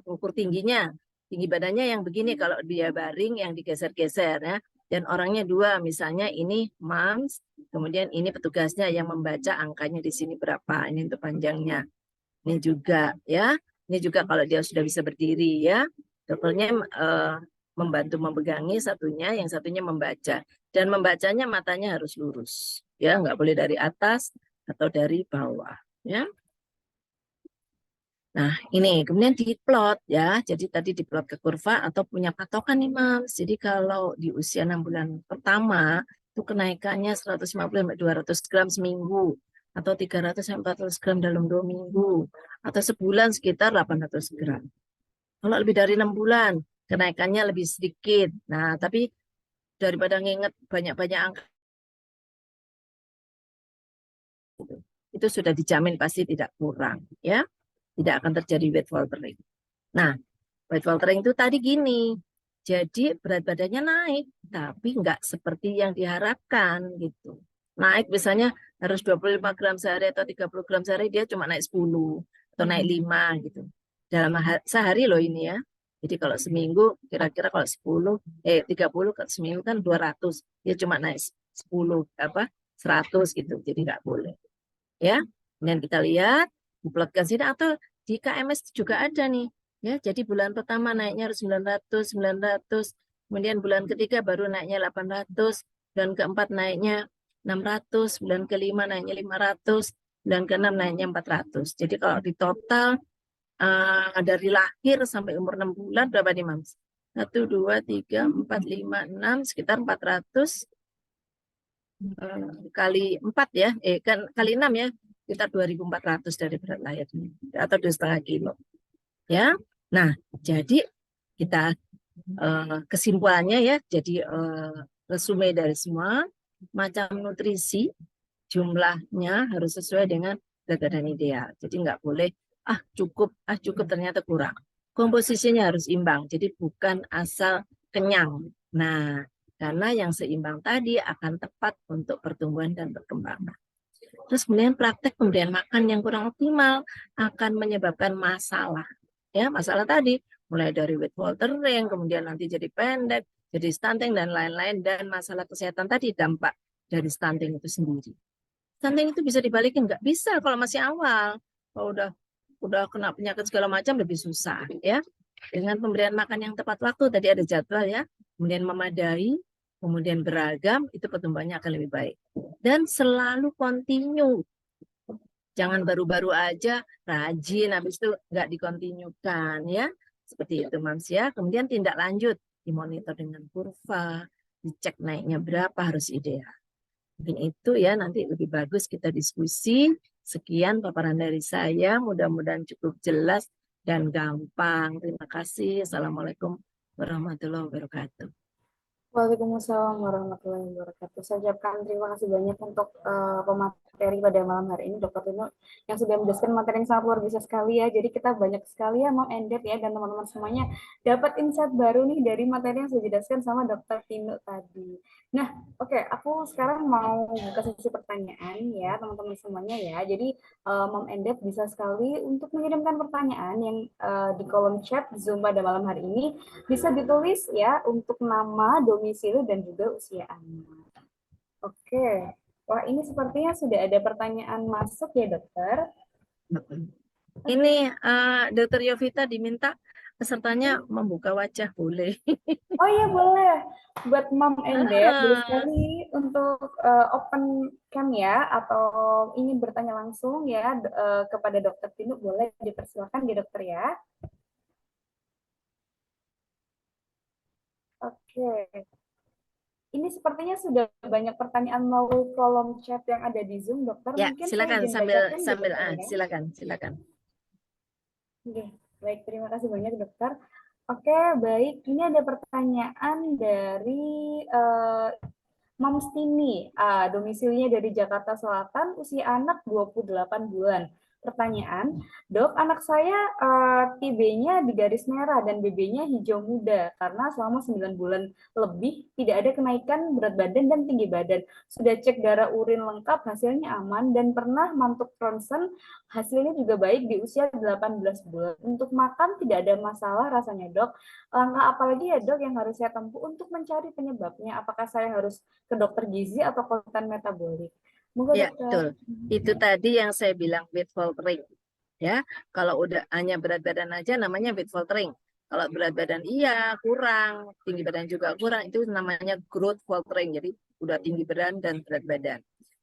ukur tingginya, tinggi badannya yang begini kalau dia baring yang digeser-geser ya. Dan orangnya 2, misalnya ini moms, kemudian ini petugasnya yang membaca angkanya di sini berapa, ini untuk panjangnya. Ini juga ya, ini juga kalau dia sudah bisa berdiri ya, dokternya membantu memegangi satunya, yang satunya membaca. Dan membacanya matanya harus lurus, ya nggak boleh dari atas atau dari bawah, ya. Nah, ini kemudian diplot ya. Jadi tadi diplot ke kurva atau punya patokan nih, Mams. Jadi kalau di usia 6 bulan pertama itu kenaikannya 150 sampai 200 gram seminggu atau 300 sampai 400 gram dalam 2 minggu atau sebulan sekitar 800 gram. Kalau lebih dari 6 bulan kenaikannya lebih sedikit. Nah, tapi daripada nginget banyak-banyak angka itu sudah dijamin pasti tidak kurang ya. Tidak akan terjadi weight faltering. Nah, weight faltering itu tadi gini, jadi berat badannya naik, tapi nggak seperti yang diharapkan gitu. Naik misalnya harus 25 gram sehari atau 30 gram sehari, dia cuma naik 10 atau naik 5 gitu. Dalam sehari loh ini ya. Jadi kalau seminggu kira-kira kalau 30 kalau seminggu kan 200, dia cuma naik 10 100 gitu. Jadi nggak boleh. Ya. Dan kita lihat diplotkan sini atau di KMS juga ada nih. Ya, jadi bulan pertama naiknya harus 900, kemudian bulan ketiga baru naiknya 800, bulan keempat naiknya 600, bulan kelima naiknya 500, bulan keenam naiknya 400. Jadi kalau di total dari lahir sampai umur 6 bulan berapa nih, Mams? 1, 2, 3, 4, 5, 6, sekitar 400 kali 4 ya, kan kali 6 ya, sekitar 2.400 dari berat lahirnya atau 2,5 kilo. Ya, nah jadi kita kesimpulannya ya, jadi resume dari semua macam nutrisi jumlahnya harus sesuai dengan berat badan ideal. Jadi nggak boleh cukup ternyata kurang. Komposisinya harus imbang, jadi bukan asal kenyang. Nah, karena yang seimbang tadi akan tepat untuk pertumbuhan dan perkembangan. Terus kemudian praktek pemberian makan yang kurang optimal akan menyebabkan masalah. Ya, masalah tadi mulai dari weight faltering, kemudian nanti jadi pendek, jadi stunting dan lain-lain, dan masalah kesehatan tadi dampak dari stunting itu sendiri. Stunting itu bisa dibalikin, nggak bisa kalau masih awal. Kalau udah kena penyakit segala macam lebih susah ya. Dengan pemberian makan yang tepat waktu, tadi ada jadwal ya, kemudian memadai, kemudian beragam, itu pertumbuhannya akan lebih baik. Dan selalu continue. Jangan baru-baru aja rajin, habis itu nggak dikontinyukan ya. Seperti itu Mams ya. Kemudian tindak lanjut, dimonitor dengan kurva, dicek naiknya berapa, harus ideal. Mungkin itu ya, nanti lebih bagus kita diskusi. Sekian paparan dari saya, mudah-mudahan cukup jelas dan gampang. Terima kasih. Assalamualaikum warahmatullahi wabarakatuh. Waalaikumsalam warahmatullahi wabarakatuh. Saya ucapkan terima kasih banyak untuk pemateri pada malam hari ini, Dokter Tino, yang sudah menjelaskan materi yang sangat luar biasa sekali ya. Jadi kita banyak sekali ya, Mam Endet ya, dan teman-teman semuanya dapat insight baru nih dari materi yang sudah dijelaskan sama Dokter Tino tadi. Nah, oke, aku sekarang mau buka sesi pertanyaan ya, teman-teman semuanya ya. Jadi Mam Endet bisa sekali untuk mengirimkan pertanyaan yang di kolom chat Zoom pada malam hari ini. Bisa ditulis ya untuk nama, domisili, dan juga usia anak. Oke. Wah, ini sepertinya sudah ada pertanyaan masuk ya, dokter. Ini Dokter Yovita diminta pesertanya membuka wajah, boleh? Oh iya, boleh. Buat Mom and Dad, boleh sekali untuk open cam ya, atau ingin bertanya langsung ya kepada Dokter Tinu, boleh dipersilakan di dokter ya. Oke. Ini sepertinya sudah banyak pertanyaan melalui kolom chat yang ada di Zoom, dokter. Ya, Mungkin saya silakan izin sambil bacakan ya, sambil dokter ya. silakan. Oke, baik, terima kasih banyak, dokter. Oke, baik. Ini ada pertanyaan dari Mams Tini. Domisilinya dari Jakarta Selatan, usia anak 28 bulan. Pertanyaan, dok, anak saya TB-nya di garis merah dan BB-nya hijau muda karena selama 9 bulan lebih tidak ada kenaikan berat badan dan tinggi badan. Sudah cek darah urin lengkap, hasilnya aman dan pernah mantuk ronsen, hasilnya juga baik di usia 18 bulan. Untuk makan tidak ada masalah rasanya, dok. Langkah apa lagi ya, dok, yang harus saya tempuh untuk mencari penyebabnya? Apakah saya harus ke dokter gizi atau konsultan metabolik? Moga Ya, dokter. betul. Itu tadi yang saya bilang weight faltering. Ya, kalau udah hanya berat badan aja namanya weight faltering. Kalau berat badan iya kurang, tinggi badan juga kurang, itu namanya growth faltering. Jadi udah tinggi badan dan berat badan.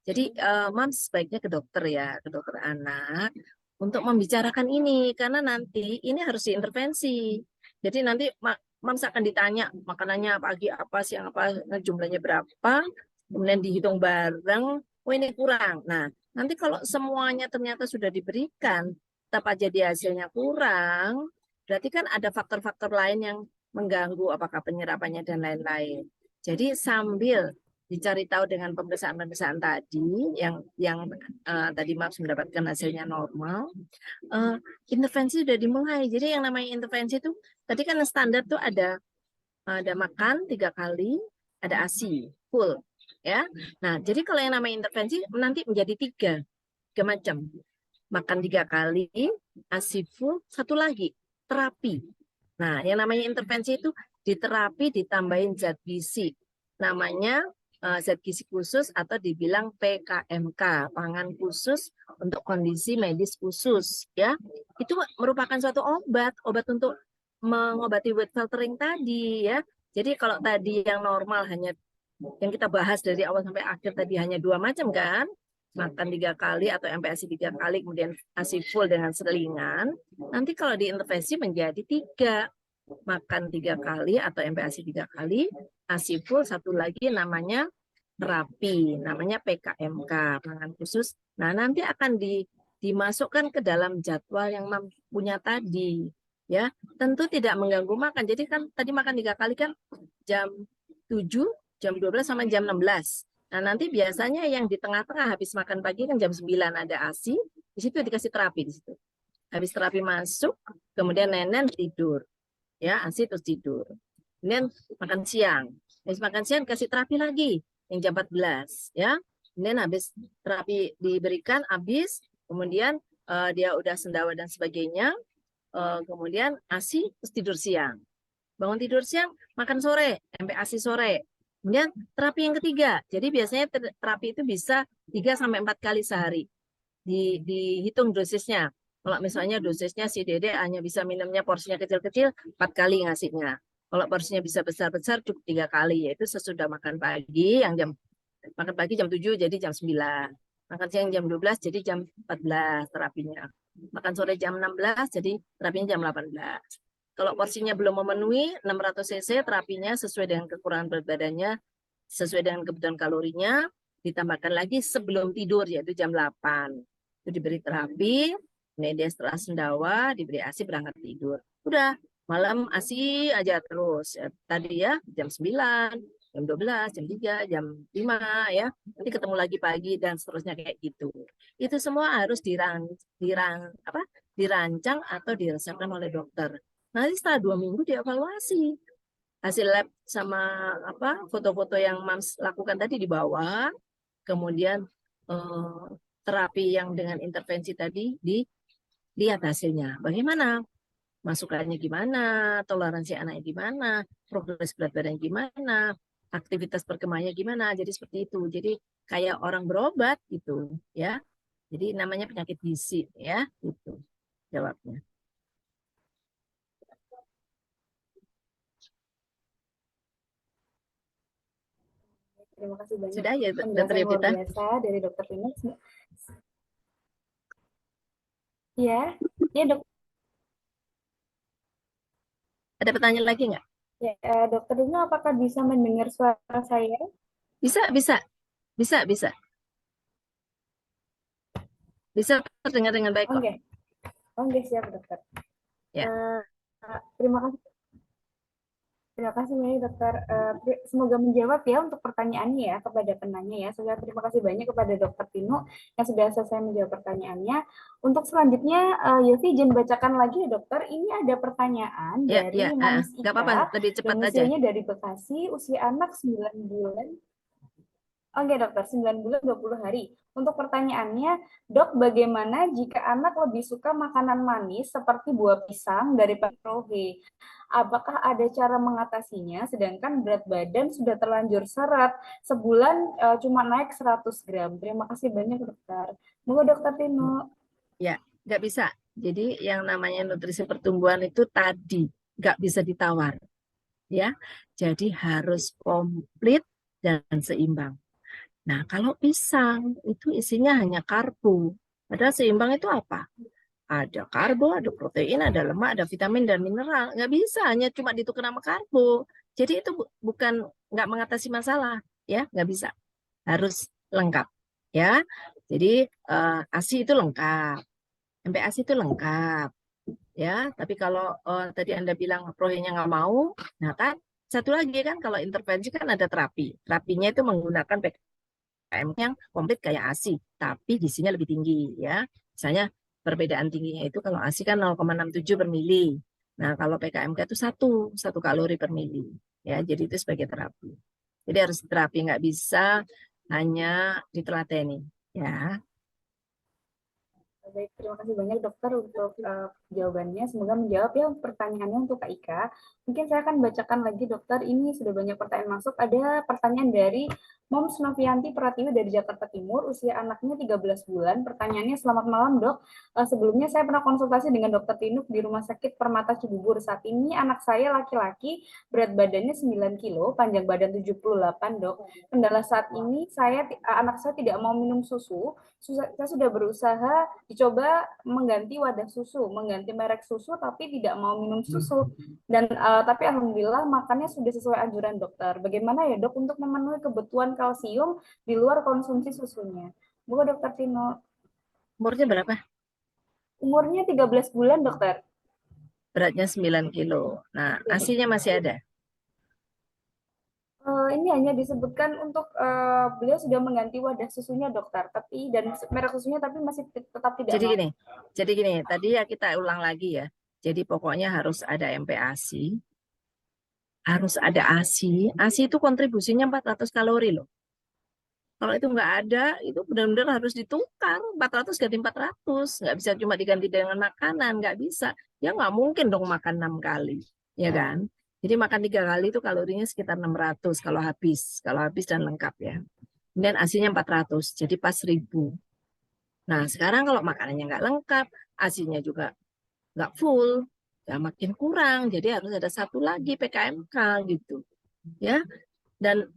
Jadi Mams sebaiknya ke dokter ya, ke dokter anak untuk membicarakan ini karena nanti ini harus diintervensi. Jadi nanti Mams akan ditanya makanannya pagi apa, siang apa, jumlahnya berapa, kemudian dihitung bareng. Oh ini kurang. Nah, nanti kalau semuanya ternyata sudah diberikan, tetap aja di hasilnya kurang, berarti kan ada faktor-faktor lain yang mengganggu apakah penyerapannya dan lain-lain. Jadi sambil dicari tahu dengan pemeriksaan-pemeriksaan tadi yang tadi Maps mendapatkan hasilnya normal, intervensi sudah dimulai. Jadi yang namanya intervensi itu tadi kan standar tuh ada makan 3 kali, ada ASI full ya. Nah, jadi kalau yang namanya intervensi nanti menjadi tiga macam. Makan 3 kali, ASI full, satu lagi terapi. Nah, yang namanya intervensi itu diterapi ditambahin zat gizi. Namanya zat gizi khusus atau dibilang PKMK, pangan khusus untuk kondisi medis khusus ya. Itu merupakan suatu obat untuk mengobati weight filtering tadi ya. Jadi kalau tadi yang normal hanya yang kita bahas dari awal sampai akhir tadi hanya 2 macam kan, makan 3 kali atau MPASI 3 kali, kemudian ASI full dengan selingan. Nanti kalau diintervensi menjadi 3, makan 3 kali atau MPASI 3 kali, ASI full satu lagi namanya terapi, namanya PKMK, pangan khusus. Nah nanti akan dimasukkan ke dalam jadwal yang punya tadi. Ya, tentu tidak mengganggu makan. Jadi kan tadi makan 3 kali kan jam 7, jam 12 sama jam 16. Nah, nanti biasanya yang di tengah-tengah habis makan pagi kan jam 9 ada ASI, di situ dikasih terapi di situ. Habis terapi masuk, kemudian nenek tidur. Ya, ASI terus tidur. Kemudian makan siang. Habis makan siang kasih terapi lagi yang jam 14, ya. Kemudian habis terapi diberikan habis, kemudian dia udah sendawa dan sebagainya. Kemudian ASI terus tidur siang. Bangun tidur siang, makan sore, MPASI sore. Kemudian terapi yang ketiga. Jadi biasanya terapi itu bisa 3 sampai 4 kali sehari. Dihitung dosisnya. Kalau misalnya dosisnya si Dede hanya bisa minumnya porsinya kecil-kecil, 4 kali ngasihnya. Kalau porsinya bisa besar-besar, cukup 3 kali, yaitu sesudah makan pagi, yang makan pagi jam 7, jadi jam 9. Makan siang jam 12, jadi jam 14 terapinya. Makan sore jam 16, jadi terapinya jam 18. Kalau porsinya belum memenuhi 600 cc, terapinya sesuai dengan kekurangan berat badannya, sesuai dengan kebutuhan kalorinya, ditambahkan lagi sebelum tidur, yaitu jam 8. Itu diberi terapi, kemudian dia setelah sendawa, diberi ASI berangkat tidur. Udah, malam ASI aja terus. Ya, tadi ya, jam 9, jam 12, jam 3, jam 5, ya. Nanti ketemu lagi pagi, dan seterusnya kayak gitu. Itu semua harus dirancang atau diresepkan oleh dokter. Nanti setelah 2 minggu dievaluasi hasil lab sama foto-foto yang Mams lakukan tadi dibawa, kemudian eh, terapi yang dengan intervensi tadi dilihat hasilnya. Bagaimana? Masukannya gimana? Toleransi anaknya gimana? Progres berat badan gimana? Aktivitas perkembangannya gimana? Jadi seperti itu. Jadi kayak orang berobat gitu, ya. Jadi namanya penyakit gizi, ya, itu jawabnya. Terima kasih banyak Sudah ya, Dokter penjelasan luar Yovita? biasa dari Dokter Tino. Iya, ya dok. Ada pertanyaan lagi nggak? Ya, Dokter Tino, apakah bisa mendengar suara saya? Bisa, bisa, bisa, bisa. Bisa terdengar dengan baik kok. Oke, oke siap dokter. Ya, Eh, terima kasih. Terima kasih banyak dokter. Semoga menjawab ya untuk pertanyaannya ya kepada penanya ya. Sudah terima kasih banyak kepada dokter Tino yang sudah selesai menjawab pertanyaannya. Untuk selanjutnya, Yofi izin bacakan lagi ya dokter. Ini ada pertanyaan ya, ya. dari Moms Nggak apa-apa, Ika, lebih cepat aja. domisilinya dari Bekasi, usia anak 9 bulan. Oke dokter, 9 bulan 20 hari. Untuk pertanyaannya, dok bagaimana jika anak lebih suka makanan manis seperti buah pisang daripada rohe? Apakah ada cara mengatasinya sedangkan berat badan sudah terlanjur serat, sebulan cuma naik 100 gram? Terima kasih banyak dokter. Moga dokter Tino. Ya, nggak bisa. Jadi yang namanya nutrisi pertumbuhan itu tadi nggak bisa ditawar, ya. Jadi harus komplit dan seimbang. Nah, kalau pisang itu isinya hanya karbo. Padahal seimbang itu apa? Ada karbo, ada protein, ada lemak, ada vitamin dan mineral. Nggak bisa hanya cuma ditukar sama karbo. Jadi itu bukan nggak mengatasi masalah, ya, nggak bisa. Harus lengkap, ya. Jadi ASI itu lengkap, MPASI itu lengkap, ya. Tapi kalau tadi Anda bilang proyeknya nggak mau, nah kan satu lagi kan kalau intervensi kan ada terapi. Terapinya itu menggunakan PKM yang komplit kayak ASI, tapi gizinya lebih tinggi, ya. Misalnya perbedaan tingginya itu kalau ASI kan 0,67 per mili. Nah, kalau PKMK itu satu kalori per mili. Ya, jadi itu sebagai terapi. Jadi harus terapi, nggak bisa hanya ditelateni. Ya, Baik, terima kasih banyak dokter untuk jawabannya. Semoga menjawab ya pertanyaannya untuk Kak Ika. Mungkin saya akan bacakan lagi dokter. Ini sudah banyak pertanyaan masuk. Ada pertanyaan dari Moms Novianti Pratiwi dari Jakarta Timur. Usia anaknya 13 bulan. Pertanyaannya, selamat malam dok. Sebelumnya saya pernah konsultasi dengan dokter Tinuk di Rumah Sakit Permata Cibubur. Saat ini anak saya laki-laki, berat badannya 9 kilo, panjang badan 78 dok. Kendala saat ini anak saya tidak mau minum susu. Saya sudah berusaha dicoba mengganti wadah susu, mengganti merek susu, tapi tidak mau minum susu. Dan tapi alhamdulillah makannya sudah sesuai anjuran dokter. Bagaimana ya dok untuk memenuhi kebutuhan kalsium di luar konsumsi susunya? Bu dokter Tino. umurnya berapa? Umurnya 13 bulan dokter. Beratnya 9 kilo. Nah, ASINya masih ada. Ini hanya disebutkan untuk beliau sudah mengganti wadah susunya dokter, tapi dan merek susunya tapi masih tetap tidak Jadi mau. gini, tadi ya kita ulang lagi ya. Jadi pokoknya harus ada MPASI, harus ada ASI. ASI itu kontribusinya 400 kalori loh. Kalau itu nggak ada, itu benar-benar harus ditukar. 400 ganti 400. Nggak bisa cuma diganti dengan makanan, nggak bisa. Ya nggak mungkin dong makan 6 kali, ya kan? Jadi makan 3 kali itu kalorinya sekitar 600 kalau habis dan lengkap ya. Kemudian ASINya 400, jadi pas 1000. Nah, sekarang kalau makanannya nggak lengkap, ASINya juga nggak full, ya makin kurang. Jadi harus ada satu lagi PKMK gitu, ya. Dan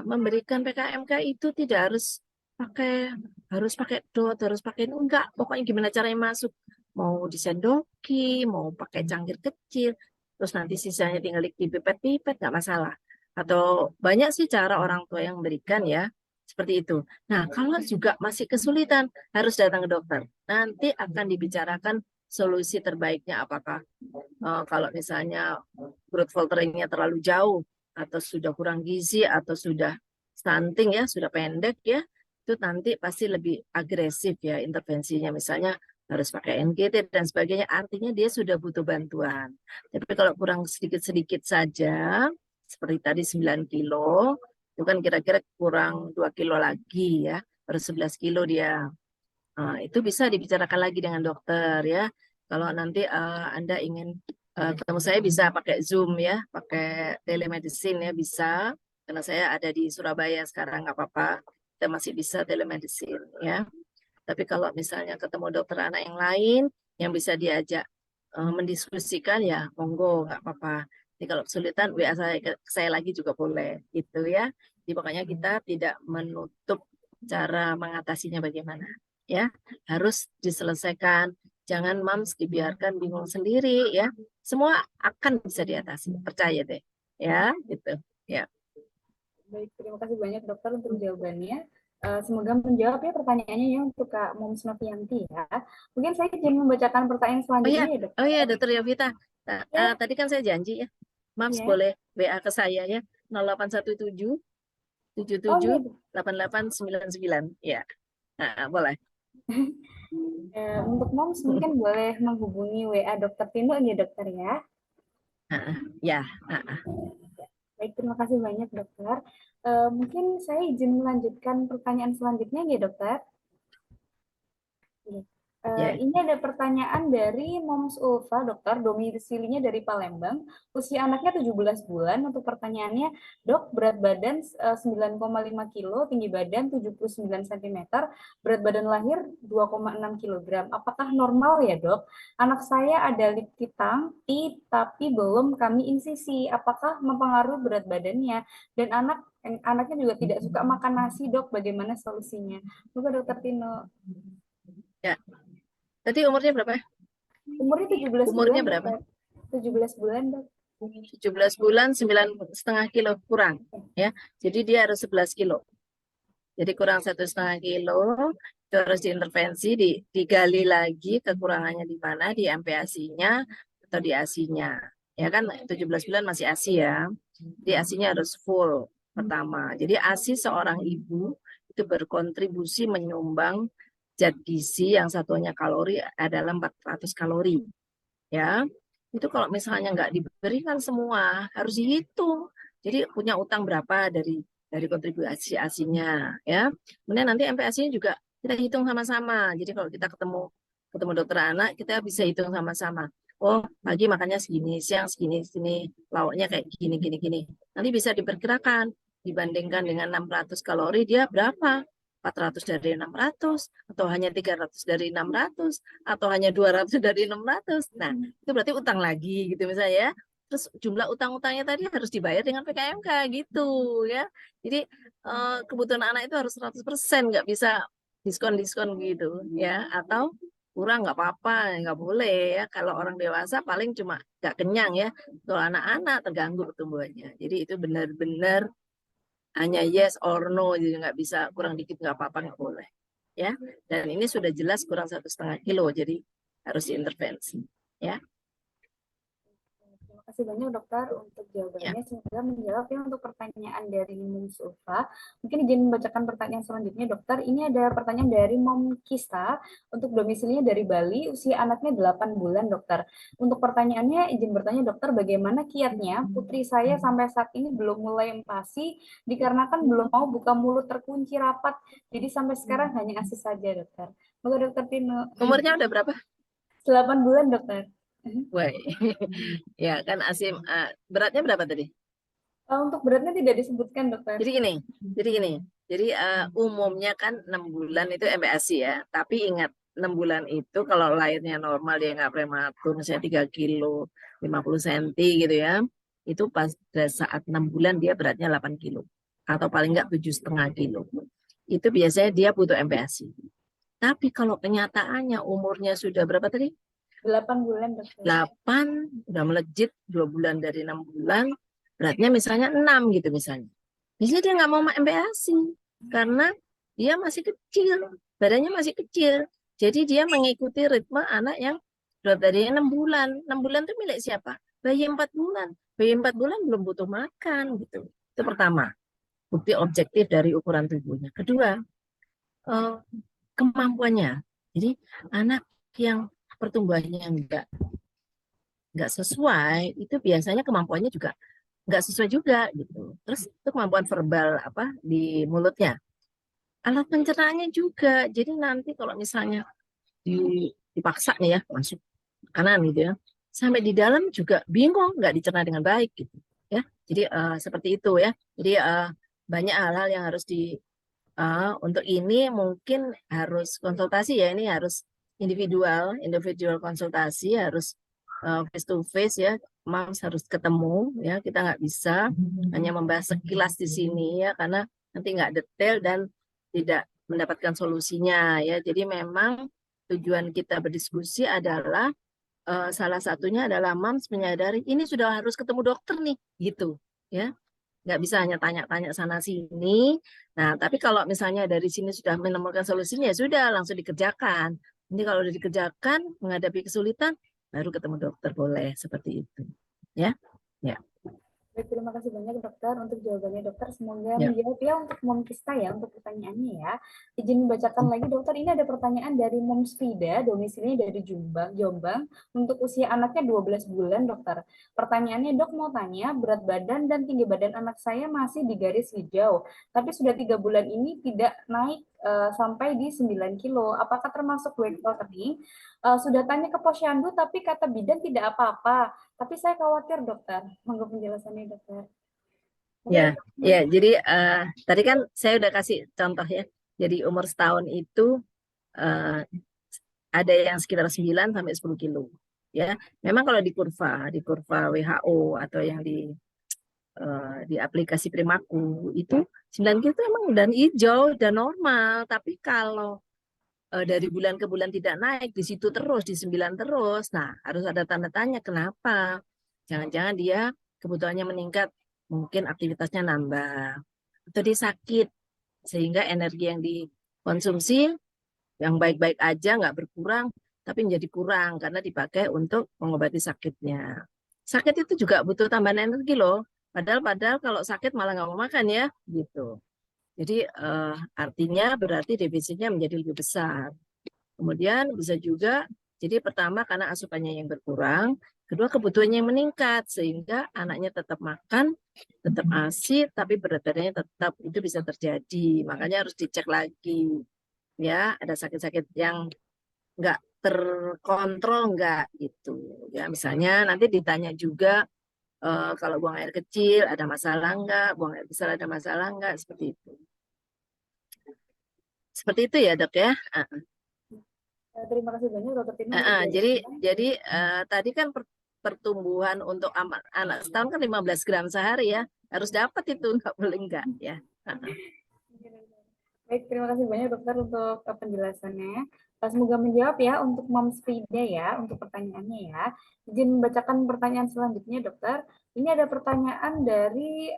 memberikan PKMK itu tidak harus pakai dot, harus pakai enggak. Pokoknya gimana caranya masuk, mau disendoki, mau pakai cangkir kecil, terus nanti sisanya tinggal dipipet-pipet, nggak masalah. Atau banyak sih cara orang tua yang memberikan ya, seperti itu. Nah, kalau juga masih kesulitan, harus datang ke dokter. Nanti akan dibicarakan solusi terbaiknya apakah kalau misalnya growth filteringnya terlalu jauh atau sudah kurang gizi atau sudah stunting ya, sudah pendek ya, itu nanti pasti lebih agresif ya intervensinya. Misalnya harus pakai NGT dan sebagainya, artinya dia sudah butuh bantuan. Tapi kalau kurang sedikit-sedikit saja, seperti tadi 9 kilo, itu kan kira-kira kurang 2 kilo lagi ya, baru 11 kilo dia. Nah, itu bisa dibicarakan lagi dengan dokter ya. Kalau nanti Anda ingin ketemu saya bisa pakai Zoom ya, pakai telemedicine ya bisa. Karena saya ada di Surabaya sekarang nggak apa-apa. Kita masih bisa telemedicine ya. Tapi kalau misalnya ketemu dokter anak yang lain yang bisa diajak mendiskusikan ya, monggo nggak apa-apa. Jadi kalau kesulitan WA saya lagi juga boleh gitu ya. Jadi pokoknya kita tidak menutup cara mengatasinya bagaimana ya, harus diselesaikan. Jangan mams dibiarkan bingung sendiri ya. Semua akan bisa diatasi, percaya deh. Ya, gitu. Ya. Baik, terima kasih banyak dokter untuk jawabannya. Semoga menjawab ya pertanyaannya ya untuk Kak Moms Novianti ya. Mungkin saya izin membacakan pertanyaan Oh ya, selanjutnya ya oh ya, dokter. Dokter Yovita. Ya, Tadi kan saya janji ya, mams ya. boleh WA ke saya ya, 0817 Oh 77 iya, Dok. 8899. Ya, boleh. Untuk Moms mungkin boleh menghubungi WA Dokter Tino ya dokter ya. Ya, Baik, terima kasih banyak dokter. Mungkin saya izin melanjutkan pertanyaan selanjutnya ya dokter. Iya. ya. Ini ada pertanyaan dari Moms Ulfa, dokter, domisilinya dari Palembang. Usia anaknya 17 bulan. Untuk pertanyaannya, dok, berat badan 9,5 kilo, tinggi badan 79 cm, berat badan lahir 2,6 kilogram. Apakah normal ya, dok? Anak saya ada lip titang, tapi belum kami insisi. Apakah mempengaruhi berat badannya? Dan anaknya juga tidak suka makan nasi, dok. Bagaimana solusinya? Semoga dokter Tino. Ya. Tadi umurnya berapa? Umurnya 17 bulan, Umurnya berapa? dokter. 17 bulan, dok. 17 bulan, 9,5 kilo kurang. Ya, jadi dia harus 11 kilo. Jadi kurang 1,5 kilo, itu harus diintervensi, digali lagi kekurangannya di mana, di MPASI-nya atau di ASI-nya. Ya kan 17 bulan masih ASI ya. Di ASI-nya harus full pertama. Jadi ASI seorang ibu itu berkontribusi menyumbang zat gizi yang satunya kalori adalah 400 kalori. Ya, itu kalau misalnya nggak diberikan semua harus dihitung. Jadi punya utang berapa dari kontribusi asinya ya. Kemudian nanti MPASI-nya juga kita hitung sama-sama. Jadi kalau kita ketemu ketemu dokter anak, kita bisa hitung sama-sama. Oh, pagi makannya segini, siang segini, segini, lauknya kayak gini, gini, gini. Nanti bisa diperkirakan dibandingkan dengan 600 kalori dia berapa? 400 dari 600 atau hanya 300 dari 600 atau hanya 200 dari 600. Nah, itu berarti utang lagi gitu misalnya ya. Terus jumlah utang-utangnya tadi harus dibayar dengan PKMK gitu ya. Jadi kebutuhan anak itu harus 100%, nggak bisa diskon-diskon gitu ya. Atau kurang nggak apa-apa, nggak boleh ya. Kalau orang dewasa paling cuma nggak kenyang ya. Kalau anak-anak terganggu pertumbuhannya. Jadi itu benar-benar hanya yes or no, jadi nggak bisa kurang dikit nggak apa-apa, nggak boleh ya. Dan ini sudah jelas kurang 1,5 kilo, jadi harus diintervensi ya. Terima kasih banyak dokter untuk Ya. jawabannya. Semoga menjawab ya untuk pertanyaan dari Mum Sulfa. Mungkin izin membacakan pertanyaan selanjutnya dokter. Ini ada pertanyaan dari Mom Kista untuk domisilinya dari Bali, usia anaknya 8 bulan dokter. Untuk pertanyaannya izin bertanya dokter, bagaimana kiatnya putri saya sampai saat ini belum mulai empasi dikarenakan belum mau buka mulut terkunci rapat. Jadi sampai sekarang hanya ASI saja dokter. Semoga dokter Tino. Umurnya udah berapa? 8 bulan dokter. Wah, ya kan Asim, beratnya berapa tadi? Untuk beratnya tidak disebutkan dokter. Jadi gini, jadi gini. Jadi umumnya kan 6 bulan itu MPASI ya. Tapi ingat 6 bulan itu kalau lahirnya normal dia nggak prematur, misalnya 3 kilo 50 senti gitu ya. Itu pada saat 6 bulan dia beratnya 8 kilo. Atau paling nggak 7,5 kilo. Itu biasanya dia butuh MPASI. Tapi kalau kenyataannya umurnya sudah berapa tadi? 8 bulan dokter. 8, udah melejit 2 bulan dari 6 bulan, beratnya misalnya 6 gitu misalnya. Biasanya dia nggak mau MPASI karena dia masih kecil, badannya masih kecil. Jadi dia mengikuti ritme anak yang berat badannya 6 bulan. 6 bulan itu milik siapa? Bayi 4 bulan. Bayi 4 bulan belum butuh makan gitu. Itu pertama, bukti objektif dari ukuran tubuhnya. Kedua, eh, kemampuannya. Jadi anak yang pertumbuhannya nggak sesuai, itu biasanya kemampuannya juga nggak sesuai juga gitu. Terus itu kemampuan verbal apa di mulutnya, alat pencernaannya juga. Jadi nanti kalau misalnya dipaksa nih ya masuk kanan gitu ya, sampai di dalam juga bingung, nggak dicerna dengan baik gitu ya. Jadi seperti itu ya. Jadi banyak hal-hal yang harus untuk ini mungkin harus konsultasi ya, ini harus individual, individual konsultasi, harus face to face ya, Mams harus ketemu ya, kita nggak bisa hanya membahas sekilas di sini ya, karena nanti nggak detail dan tidak mendapatkan solusinya ya. Jadi memang tujuan kita berdiskusi adalah salah satunya adalah Mams menyadari ini sudah harus ketemu dokter nih, gitu ya, nggak bisa hanya tanya-tanya sana sini. Nah, tapi kalau misalnya dari sini sudah menemukan solusinya, ya sudah langsung dikerjakan. Ini kalau sudah dikerjakan, menghadapi kesulitan, baru ketemu dokter boleh seperti itu. Ya, ya, Baik, terima kasih banyak dokter untuk jawabannya dokter. Semoga ya. menjawab ya untuk Mom Kista ya untuk pertanyaannya ya. Izin membacakan lagi dokter, ini ada pertanyaan dari Mom Frida, domisilinya dari Jombang, Jombang, untuk usia anaknya 12 bulan dokter. Pertanyaannya dok mau tanya, berat badan dan tinggi badan anak saya masih di garis hijau, tapi sudah 3 bulan ini tidak naik sampai di 9 kilo. Apakah termasuk weight loss? Sudah tanya ke posyandu tapi kata bidan tidak apa-apa. Tapi saya khawatir dokter. Monggo penjelasannya dokter. Monggo Ya, dokter. ya. Jadi tadi kan saya udah kasih contoh ya. Jadi umur setahun itu eh, ada yang sekitar 9 sampai 10 kilo. Ya, memang kalau di kurva WHO atau yang di aplikasi Primaku itu 9 kilo itu emang udah hijau, udah normal. Tapi kalau dari bulan ke bulan tidak naik, di situ terus, di 9 terus. Nah, harus ada tanda tanya kenapa. Jangan-jangan dia kebutuhannya meningkat, mungkin aktivitasnya nambah. Atau dia sakit, sehingga energi yang dikonsumsi yang baik-baik aja nggak berkurang, tapi menjadi kurang karena dipakai untuk mengobati sakitnya. Sakit itu juga butuh tambahan energi loh. Padahal kalau sakit malah nggak mau makan ya, gitu. Jadi artinya berarti defisitnya menjadi lebih besar. Kemudian bisa juga, jadi pertama karena asupannya yang berkurang, kedua kebutuhannya yang meningkat, sehingga anaknya tetap makan, tetap ASI, tapi berat badannya tetap, itu bisa terjadi. Makanya harus dicek lagi. Ya, ada sakit-sakit yang nggak terkontrol nggak gitu. Ya, misalnya nanti ditanya juga kalau buang air kecil ada masalah nggak, buang air besar ada masalah nggak, seperti itu. Seperti itu ya dok ya. Terima kasih banyak dokter Tino untuk Jadi jawabannya. jadi tadi kan pertumbuhan untuk anak setahun kan 15 gram sehari ya, harus dapat itu, nggak boleh enggak ya. Baik, terima kasih banyak dokter untuk penjelasannya. Semoga menjawab ya untuk Moms Frida ya, untuk pertanyaannya ya. Izin membacakan pertanyaan selanjutnya dokter. Ini ada pertanyaan dari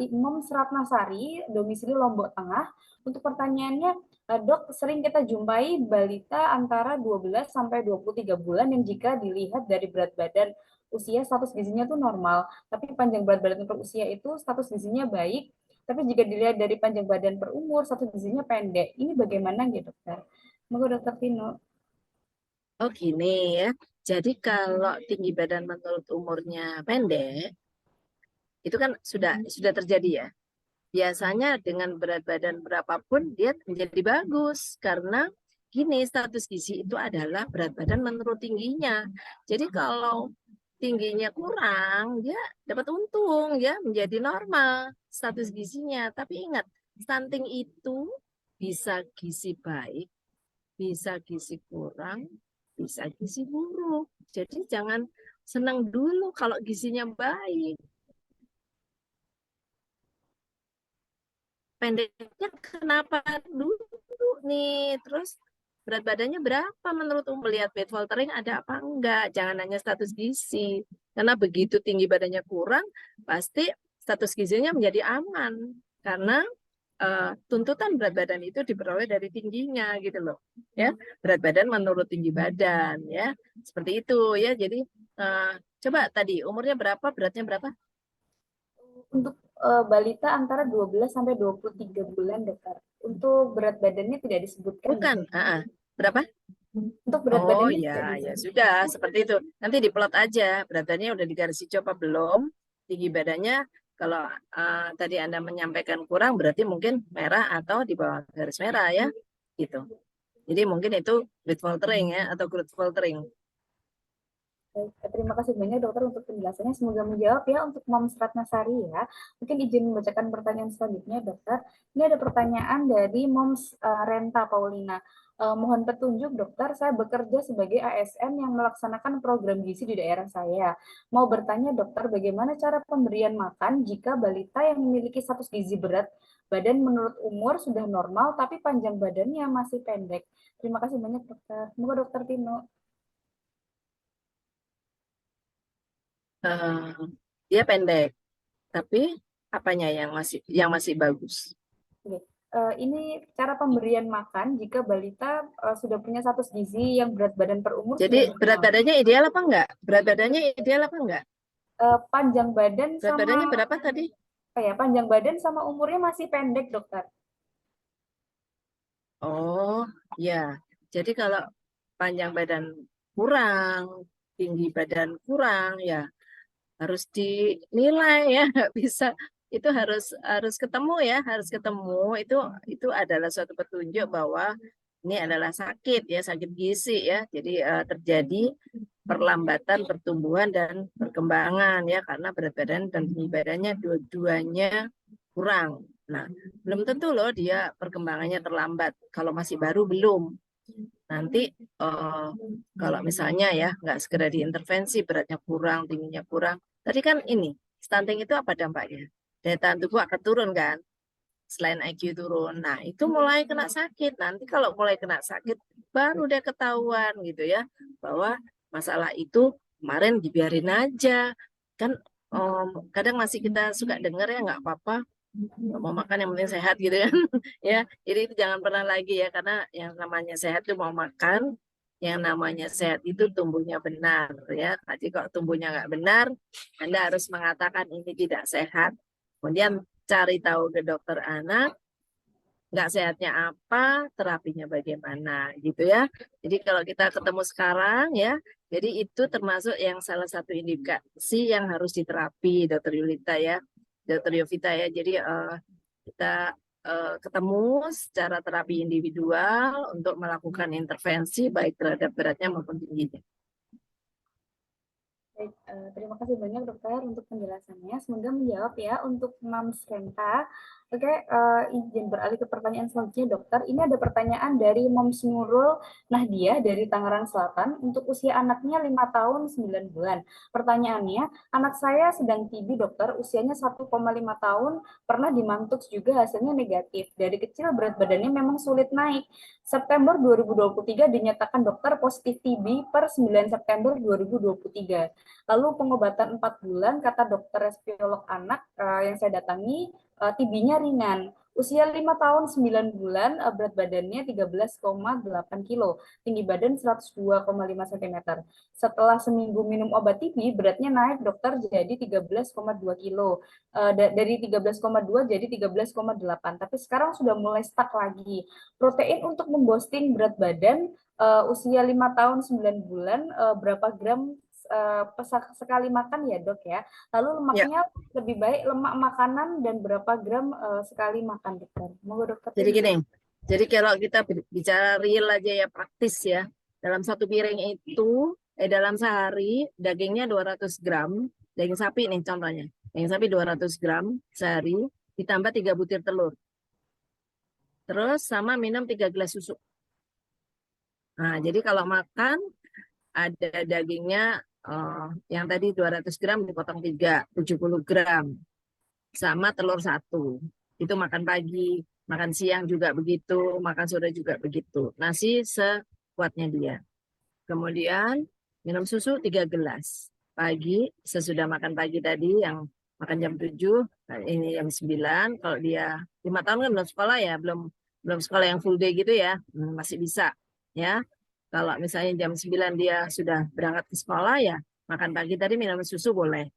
Imam Seratnasari, domisili Lombok Tengah. Untuk pertanyaannya, dok, sering kita jumpai balita antara 12 sampai 23 bulan yang jika dilihat dari berat badan usia status gizinya tuh normal, tapi panjang berat badan per usia itu status gizinya baik, tapi jika dilihat dari panjang badan per umur, satu gizinya pendek. Ini bagaimana gitu, dokter? Semoga dokter Tino. Oh gini ya. Jadi kalau tinggi badan menurut umurnya pendek, itu kan sudah terjadi ya. Biasanya dengan berat badan berapapun dia menjadi bagus karena gini, status gizi itu adalah berat badan menurut tingginya. Jadi kalau tingginya kurang, dia dapat untung ya, menjadi normal status gizinya. Tapi ingat, stunting itu bisa gizi baik, bisa gizi kurang, bisa gizi buruk. Jadi jangan senang dulu kalau gizinya baik. Pendeknya kenapa dulu nih? Terus berat badannya berapa menurut melihat weight faltering ada apa enggak? Jangan hanya status gizi. Karena begitu tinggi badannya kurang, pasti status gizinya menjadi aman. Karena tuntutan berat badan itu diperoleh dari tingginya gitu loh. Ya, berat badan menurut tinggi badan ya. Seperti itu ya. Jadi coba tadi umurnya berapa, beratnya berapa? Untuk balita antara 12 sampai 23 bulan, dokter. Untuk berat badannya tidak disebutkan di Bukan. sini. Berapa? Untuk berat Oh badannya ya, tidak ya disebut. sudah seperti itu. Nanti diplot aja berat badannya udah digaris hijau apa belum, tinggi badannya. Kalau tadi Anda menyampaikan kurang, berarti mungkin merah atau di bawah garis merah ya, gitu. Jadi mungkin itu growth faltering ya atau growth faltering. Baik, terima kasih banyak dokter untuk penjelasannya. Semoga menjawab ya untuk Moms Ratnasari ya. Mungkin izin membacakan pertanyaan selanjutnya dokter. Ini ada pertanyaan dari Moms Renta Paulina. Mohon petunjuk dokter, saya bekerja sebagai ASN yang melaksanakan program gizi di daerah saya. Mau bertanya dokter, bagaimana cara pemberian makan jika balita yang memiliki status gizi berat, badan menurut umur sudah normal tapi panjang badannya masih pendek. Terima kasih banyak dokter. Semoga dokter Tino. Eh, dia pendek, tapi apanya yang masih bagus? Oke. Ini cara pemberian makan jika balita sudah punya status gizi yang berat badan per umur Jadi sudah berat normal. badannya ideal apa enggak? Berat badannya ideal apa enggak? Panjang badan Berat sama badannya berapa tadi? panjang badan sama umurnya masih pendek, dokter. Oh, ya. Jadi kalau panjang badan kurang, tinggi badan kurang, ya harus dinilai ya, nggak bisa. Itu harus harus ketemu ya, harus ketemu. Itu adalah suatu petunjuk bahwa ini adalah sakit ya, sakit gizi ya. Jadi terjadi perlambatan pertumbuhan dan perkembangan ya, karena berat badan dan tinggi badannya dua-duanya kurang. Nah, belum tentu loh dia perkembangannya terlambat. Kalau masih baru belum. Nanti kalau misalnya ya nggak segera diintervensi, beratnya kurang, tingginya kurang. Tadi kan ini stunting itu apa dampaknya? Daya tahan tubuh akan turun kan? Selain IQ turun. Nah, itu mulai kena sakit. Nanti kalau mulai kena sakit, baru dia ketahuan gitu ya, bahwa masalah itu kemarin dibiarin aja. Kan kadang masih kita suka dengar ya nggak apa-apa, nggak mau makan yang penting sehat gitu kan. Ya, jadi itu jangan pernah lagi ya, karena yang namanya sehat itu mau makan, yang namanya sehat itu tumbuhnya benar ya. Jadi kalau tumbuhnya nggak benar, Anda harus mengatakan ini tidak sehat. Kemudian cari tahu ke dokter anak, nggak sehatnya apa, terapinya bagaimana gitu ya. Jadi kalau kita ketemu sekarang ya, jadi itu termasuk yang salah satu indikasi yang harus diterapi, Dokter Yulita ya, Dokter Yovita ya. Jadi kita ketemu secara terapi individual untuk melakukan intervensi baik terhadap beratnya maupun tingginya. Baik, terima kasih banyak dokter untuk penjelasannya. Semoga menjawab ya untuk Mams Renta. Oke, izin beralih ke pertanyaan selanjutnya dokter. Ini ada pertanyaan dari Moms Nurul Nahdia dari Tangerang Selatan untuk usia anaknya 5 tahun 9 bulan. Pertanyaannya, anak saya sedang TB dokter, usianya 1,5 tahun, pernah dimantuk juga hasilnya negatif. Dari kecil berat badannya memang sulit naik. September 2023 dinyatakan dokter positif TB per 9 September 2023. Lalu pengobatan 4 bulan, kata dokter respiolog anak yang saya datangi, TB-nya ringan. Usia 5 tahun 9 bulan, berat badannya 13,8 kilo, tinggi badan 102,5 cm. Setelah seminggu minum obat TB, beratnya naik dokter jadi 13,2 kilo. Dari 13,2 jadi 13,8, tapi sekarang sudah mulai stuck lagi. Protein untuk memboosting berat badan usia 5 tahun 9 bulan, berapa gram sekali makan ya dok ya. Lalu Ya, lemaknya lebih baik lemak makanan dan berapa gram sekali makan dokter. Semoga dokter jadi bisa. gini. Jadi kalau kita bicara real aja ya, praktis ya. Dalam satu piring itu, dalam sehari dagingnya 200 gram, daging sapi nih contohnya. Daging sapi 200 gram sehari, ditambah 3 butir telur. Terus sama minum 3 gelas susu. Nah, jadi kalau makan ada dagingnya yang tadi 200 gram dipotong 3, 70 gram. Sama telur 1. Itu makan pagi, makan siang juga begitu, makan sore juga begitu. Nasi sekuatnya dia. Kemudian minum susu 3 gelas. Pagi, sesudah makan pagi tadi yang makan jam 7, ini jam 9. Kalau dia 5 tahun kan belum sekolah ya, belum belum sekolah yang full day gitu ya, masih bisa ya. Kalau misalnya jam 9 dia sudah berangkat ke sekolah ya, makan pagi tadi minum susu boleh.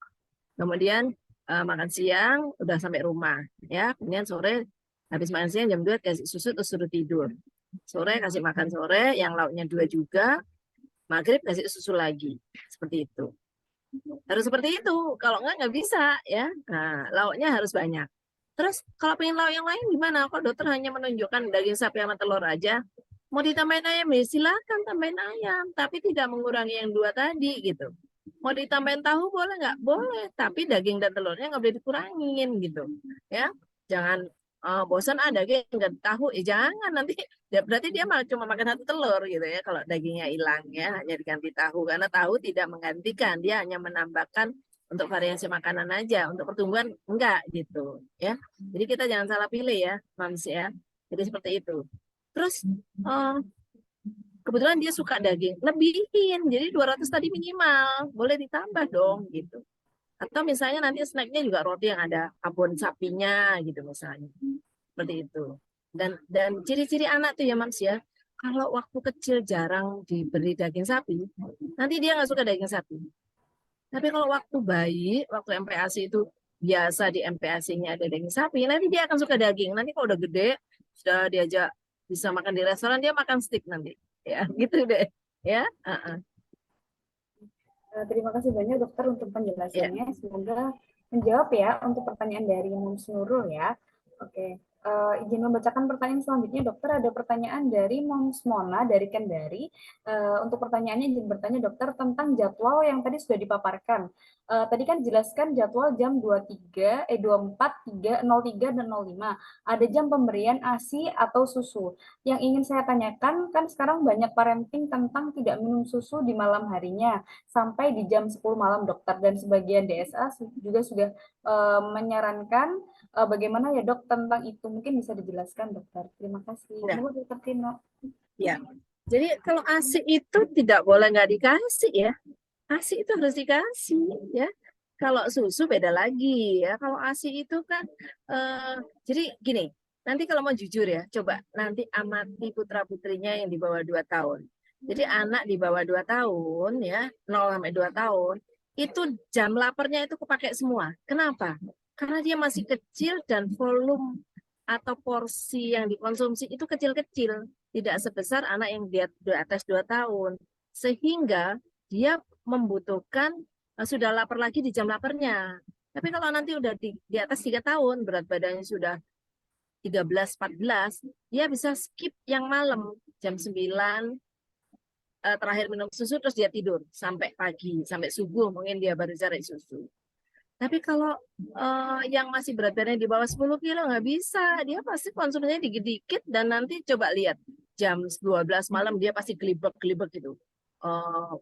Kemudian makan siang udah sampai rumah ya. Kemudian sore habis makan siang jam 2 kasih susu terus suruh tidur. Sore kasih makan sore yang lauknya 2 juga. Maghrib kasih susu lagi. Seperti itu. Harus seperti itu. Kalau nggak bisa ya. Nah, lauknya harus banyak. Terus kalau pengen lauk yang lain gimana? Kok dokter hanya menunjukkan daging sapi sama telur aja? Mau ditambahin ayam ya silakan tambahin ayam, tapi tidak mengurangi yang 2 tadi gitu. Mau ditambahin tahu boleh nggak? Boleh, tapi daging dan telurnya nggak boleh dikurangin gitu. Ya, jangan bosan daging dan tahu, jangan nanti berarti dia malah cuma makan 1 telur gitu ya. Kalau dagingnya hilang ya hanya diganti tahu karena tahu tidak menggantikan, dia hanya menambahkan untuk variasi makanan aja, untuk pertumbuhan enggak gitu ya. Jadi kita jangan salah pilih ya, Mams ya. Jadi seperti itu. Terus uh, kebetulan dia suka daging, lebihin. Jadi 200 tadi minimal, boleh ditambah dong gitu. Atau misalnya nanti snacknya juga roti yang ada abon sapinya gitu misalnya. Seperti itu. Dan ciri-ciri anak tuh ya Mams ya, kalau waktu kecil jarang diberi daging sapi, nanti dia nggak suka daging sapi. Tapi kalau waktu bayi, waktu MPASI itu biasa di MPASI-nya ada daging sapi, nanti dia akan suka daging. Nanti kalau udah gede, sudah diajak bisa makan di restoran, dia makan steak nanti. Ya, gitu deh. Ya, Terima kasih banyak dokter untuk ya. penjelasannya. Semoga menjawab ya untuk pertanyaan dari Mums Nurul ya. Oke, izin membacakan pertanyaan selanjutnya dokter. Ada pertanyaan dari Mums Mona dari Kendari. Untuk pertanyaannya izin bertanya dokter tentang jadwal yang tadi sudah dipaparkan. Tadi kan dijelaskan jadwal jam 23, 24, 3, 03, dan 05. Ada jam pemberian ASI atau susu. Yang ingin saya tanyakan, kan sekarang banyak parenting tentang tidak minum susu di malam harinya sampai di jam 10 malam dokter, dan sebagian DSA juga sudah menyarankan bagaimana ya dok tentang itu, mungkin bisa dijelaskan dokter. Terima kasih. Nah, Monggo dokter Tino. ya. Jadi kalau ASI itu tidak boleh nggak dikasih ya. ASI itu harus dikasih ya. Kalau susu beda lagi ya. Kalau ASI itu kan jadi gini, nanti kalau mau jujur ya, coba nanti amati putra-putrinya yang di bawah 2 tahun. Jadi anak di bawah 2 tahun ya, 0 sampai 2 tahun, itu jam laparnya itu kepakai semua. Kenapa? Karena dia masih kecil dan volume atau porsi yang dikonsumsi itu kecil-kecil, tidak sebesar anak yang di atas 2 tahun. Sehingga dia membutuhkan sudah lapar lagi di jam laparnya. Tapi kalau nanti udah di atas 3 tahun, berat badannya sudah 13, 14, dia bisa skip yang malam jam 9 terakhir minum susu terus dia tidur sampai pagi, sampai subuh mungkin dia baru cari susu. Tapi kalau yang masih berat badannya di bawah 10 kilo nggak bisa, dia pasti konsumsinya dikit-dikit dan nanti coba lihat jam 12 malam dia pasti gelibek-gelibek gitu.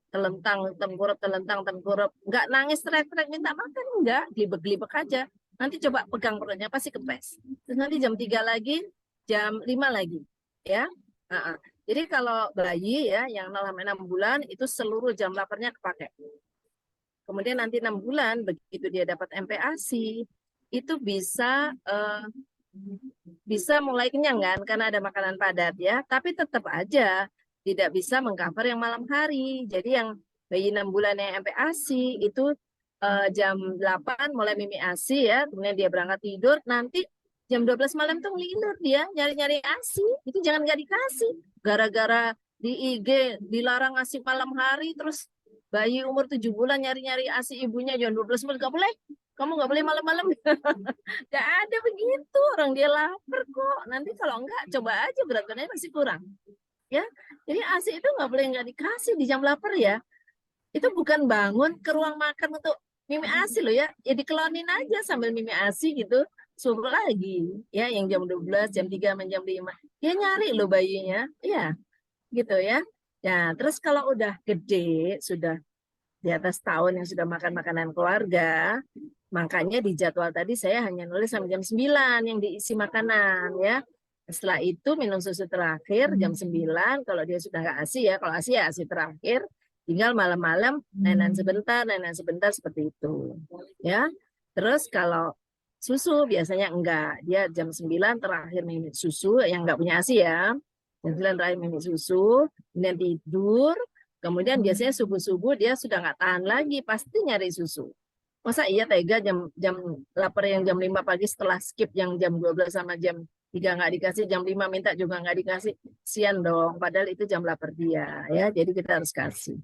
Telentang, tengkurap, nggak nangis teriak-teriak minta makan, enggak, gelibek-gelibek aja. Nanti coba pegang perutnya pasti kempes. Terus nanti jam 3 lagi, jam 5 lagi, ya. Jadi kalau bayi ya yang 0 sampai 6 bulan itu seluruh jam laparnya kepake. Kemudian nanti 6 bulan begitu dia dapat MPASI itu bisa mulai kenyang kan karena ada makanan padat ya, tapi tetap aja tidak bisa mengcover yang malam hari. Jadi yang bayi 6 bulan yang MPASI itu jam 8 mulai mimi ASI ya, kemudian dia berangkat tidur, nanti jam 12 malam tuh ngelilur dia nyari-nyari ASI, itu jangan nggak dikasih. Gara-gara di IG dilarang ngasih malam hari, terus bayi umur 7 bulan nyari-nyari ASI ibunya jam 12 malam, nggak boleh. Kamu nggak boleh malam-malam. Nggak ada begitu, orang dia lapar kok. Nanti kalau enggak, coba aja berat badannya masih kurang. Ya, jadi ASI itu nggak boleh nggak dikasih di jam lapar ya. Itu bukan bangun ke ruang makan untuk mimi ASI loh ya. Ya dikelonin aja sambil mimi ASI gitu. suruh lagi ya yang jam 12, jam 3, sama jam 5. Dia nyari loh bayinya. Iya, gitu ya. Ya, terus kalau udah gede, sudah di atas tahun yang sudah makan makanan keluarga, makanya di jadwal tadi saya hanya nulis sampai jam 9 yang diisi makanan ya. Setelah itu minum susu terakhir jam 9, kalau dia sudah nggak ASI ya, kalau ASI ya ASI terakhir, tinggal malam-malam nenan sebentar seperti itu. Ya. Terus kalau susu biasanya enggak, dia jam 9 terakhir minum susu yang enggak punya ASI ya. Jam 9 terakhir minum susu, kemudian tidur, kemudian biasanya subuh-subuh dia sudah nggak tahan lagi, pasti nyari susu. Masa iya tega jam jam lapar yang jam 5 pagi setelah skip yang jam 12 sama jam 3 nggak dikasih, jam 5 minta juga nggak dikasih. Sian dong, padahal itu jam lapar dia. Ya, jadi kita harus kasih.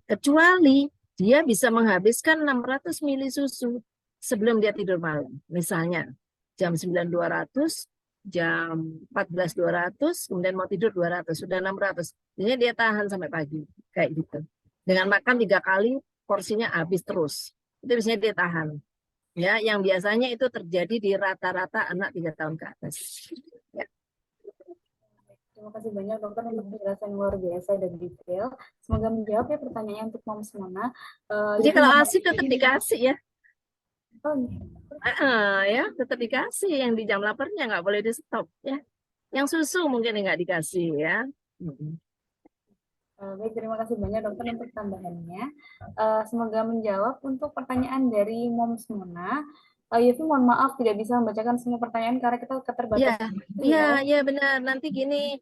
Kecuali dia bisa menghabiskan 600 mili susu sebelum dia tidur malam. Misalnya jam 9.200, jam 14.200, kemudian mau tidur 200, sudah 600. Jadi dia tahan sampai pagi, kayak gitu. Dengan makan 3 kali, porsinya habis terus. Itu biasanya dia tahan. Ya, yang biasanya itu terjadi di rata-rata anak 3 tahun ke atas. Ya. Terima kasih banyak dokter untuk penjelasan luar biasa dan detail. Semoga menjawab ya pertanyaan untuk Mom Semana. Jadi Jadi kalau Mama, ASI tetap dikasih ya. oh, Ya, tetap dikasih. Yang di jam laparnya nggak boleh di stop ya. Yang susu mungkin nggak dikasih ya. baik, terima kasih banyak dokter untuk tambahannya. Semoga menjawab untuk pertanyaan dari Mom Semana. Yofi, mohon maaf tidak bisa membacakan semua pertanyaan karena kita Iya, keterbatasan waktu iya, ya. iya benar. Nanti gini,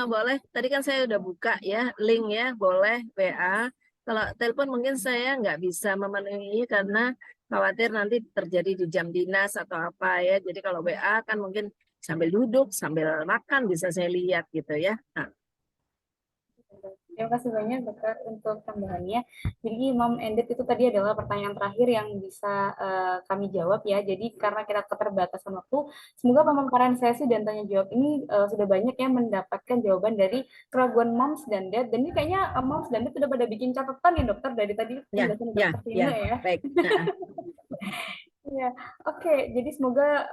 boleh. Tadi kan saya udah buka ya link ya, boleh WA. Kalau telepon mungkin saya nggak bisa memenuhi karena khawatir nanti terjadi di jam dinas atau apa ya. Jadi kalau WA kan mungkin sambil duduk, sambil makan bisa saya lihat gitu ya. Nah, Terima kasih banyak dokter untuk tambahannya. Jadi Mom Ended itu tadi adalah pertanyaan terakhir yang bisa kami jawab ya. Jadi karena kita keterbatasan waktu, semoga pemaparan sesi dan tanya jawab ini sudah banyak yang mendapatkan jawaban dari keraguan Moms dan Dad. Dan ini kayaknya Moms dan Dad sudah pada bikin catatan ya dokter dari tadi ya, penjelasan ya, dokter ya, Tino ya. baik. Iya, oke. Jadi semoga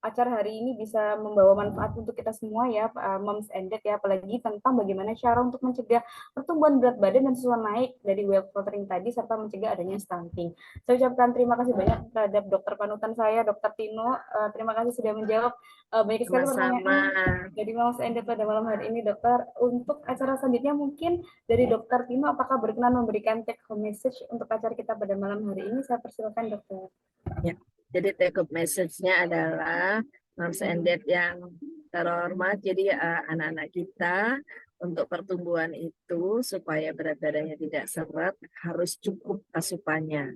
acara hari ini bisa membawa manfaat untuk kita semua ya, Moms and Dad ya, apalagi tentang bagaimana cara untuk mencegah pertumbuhan berat badan dan susah naik dari weight watering tadi, serta mencegah adanya stunting. Saya ucapkan terima kasih banyak terhadap dokter panutan saya, Dokter Tino. Terima kasih sudah menjawab banyak sekali Sama-sama. pertanyaan dari Moms and Dad pada malam hari ini, dokter. Untuk acara selanjutnya mungkin dari Dokter Tino, apakah berkenan memberikan take home message untuk acara kita pada malam hari ini? Saya persilakan, dokter. Ya. Jadi take up message-nya adalah moms and dad yang terhormat. Jadi anak-anak kita untuk pertumbuhan itu supaya berat badannya tidak seret harus cukup asupannya.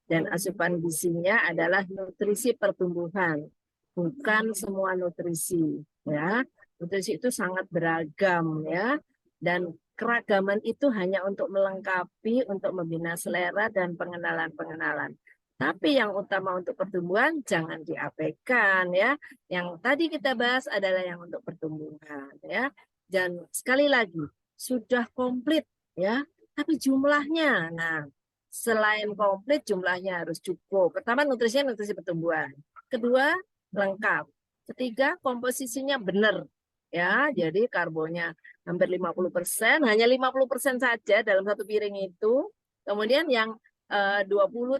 Dan asupan gizinya adalah nutrisi pertumbuhan, bukan semua nutrisi. Ya, nutrisi itu sangat beragam ya. Dan keragaman itu hanya untuk melengkapi, untuk membina selera dan pengenalan-pengenalan. Tapi yang utama untuk pertumbuhan jangan diabaikan ya. Yang tadi kita bahas adalah yang untuk pertumbuhan ya. Dan sekali lagi sudah komplit ya, tapi jumlahnya. Nah, selain komplit jumlahnya harus cukup. Pertama nutrisinya nutrisi pertumbuhan. Kedua lengkap. Ketiga komposisinya benar ya. Jadi karbonnya hampir 50%, hanya 50% saja dalam satu piring itu. Kemudian yang 20,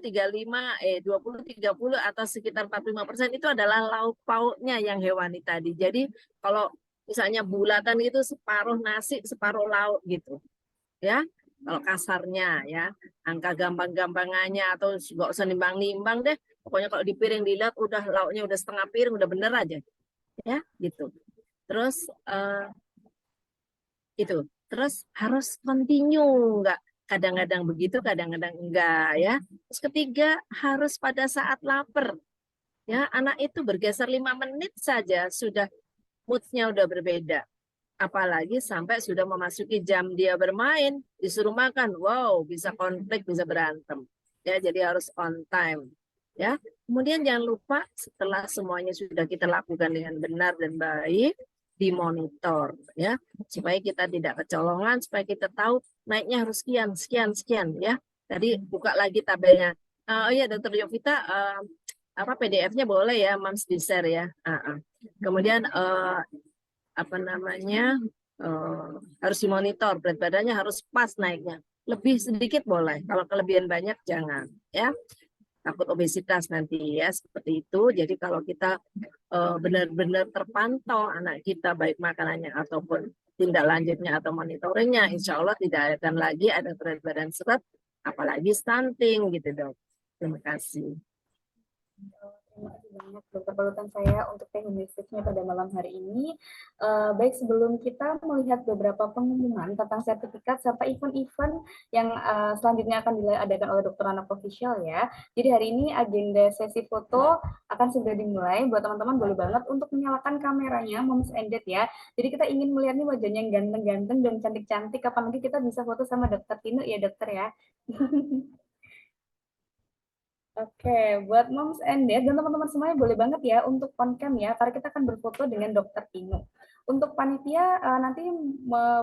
35, 20, 30 atau sekitar 45% itu adalah lauk pauknya yang hewani tadi. Jadi kalau misalnya bulatan itu separuh nasi, separuh lauk gitu. Ya, kalau kasarnya ya, angka gampang-gampangannya atau nggak usah nimbang-nimbang deh. Pokoknya kalau di piring dilihat udah lauknya udah setengah piring, udah bener aja. Ya, gitu. Terus itu terus harus continue, nggak kadang-kadang begitu kadang-kadang enggak ya. Terus ketiga harus pada saat lapar ya, anak itu bergeser 5 menit saja sudah moodnya udah berbeda, apalagi sampai sudah memasuki jam dia bermain disuruh makan, wow bisa konflik bisa berantem ya. Jadi harus on time ya. Kemudian jangan lupa setelah semuanya sudah kita lakukan dengan benar dan baik, dimonitor ya, supaya kita tidak kecolongan, supaya kita tahu naiknya harus sekian ya. Tadi buka lagi tabelnya. Oh iya dokter Yovita, apa PDF-nya boleh ya, Mams di share ya. Kemudian apa namanya eh, harus dimonitor berat badannya harus pas naiknya. Lebih sedikit boleh, kalau kelebihan banyak jangan ya. Takut obesitas nanti ya seperti itu. Jadi kalau kita benar-benar terpantau anak kita baik makanannya ataupun tindak lanjutnya atau monitoringnya, insya Allah tidak akan lagi ada berat badan seret, apalagi stunting gitu dok. Terima kasih. Terima kasih banyak dokter panutan saya untuk teknisnya pada malam hari ini. Baik, sebelum kita melihat beberapa pengumuman tentang sertifikat serta event-event yang selanjutnya akan diadakan oleh dokter anak official ya. Jadi hari ini agenda sesi foto akan segera dimulai. Buat teman-teman boleh banget untuk menyalakan kameranya, Moms and Dad ya. Jadi kita ingin melihat nih wajahnya yang ganteng-ganteng dan cantik-cantik. Kapan lagi kita bisa foto sama dokter Tino ya dokter ya. Oke, buat moms and dad dan teman-teman semuanya boleh banget ya untuk on cam ya, karena kita akan berfoto dengan Dokter Tino. Untuk panitia nanti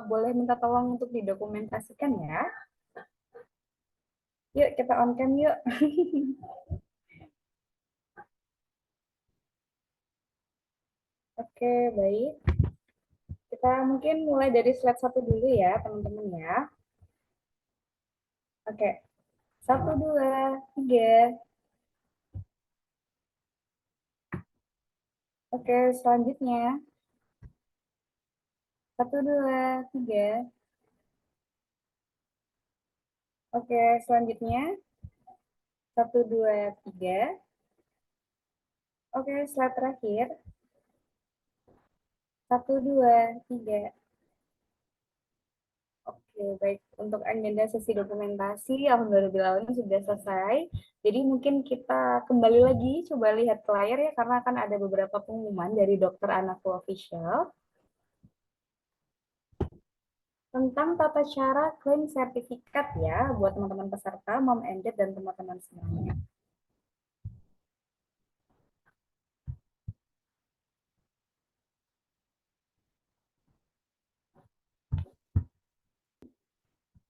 boleh minta tolong untuk didokumentasikan ya. Yuk kita on cam yuk. Oke, baik. Kita mungkin mulai dari slide satu dulu ya, teman-teman ya. Oke, satu, dua, tiga. Oke, selanjutnya. Satu, dua, tiga. Oke, selanjutnya. Satu, dua, tiga. Oke, slide terakhir. Satu, dua, tiga. Oke, baik. Untuk agenda sesi dokumentasi, alhamdulillah sudah selesai. Jadi mungkin kita kembali lagi, coba lihat ke layar ya, karena akan ada beberapa pengumuman dari Dokter Anakku Official tentang tata cara klaim sertifikat ya, buat teman-teman peserta, mom and dad, dan teman-teman semuanya.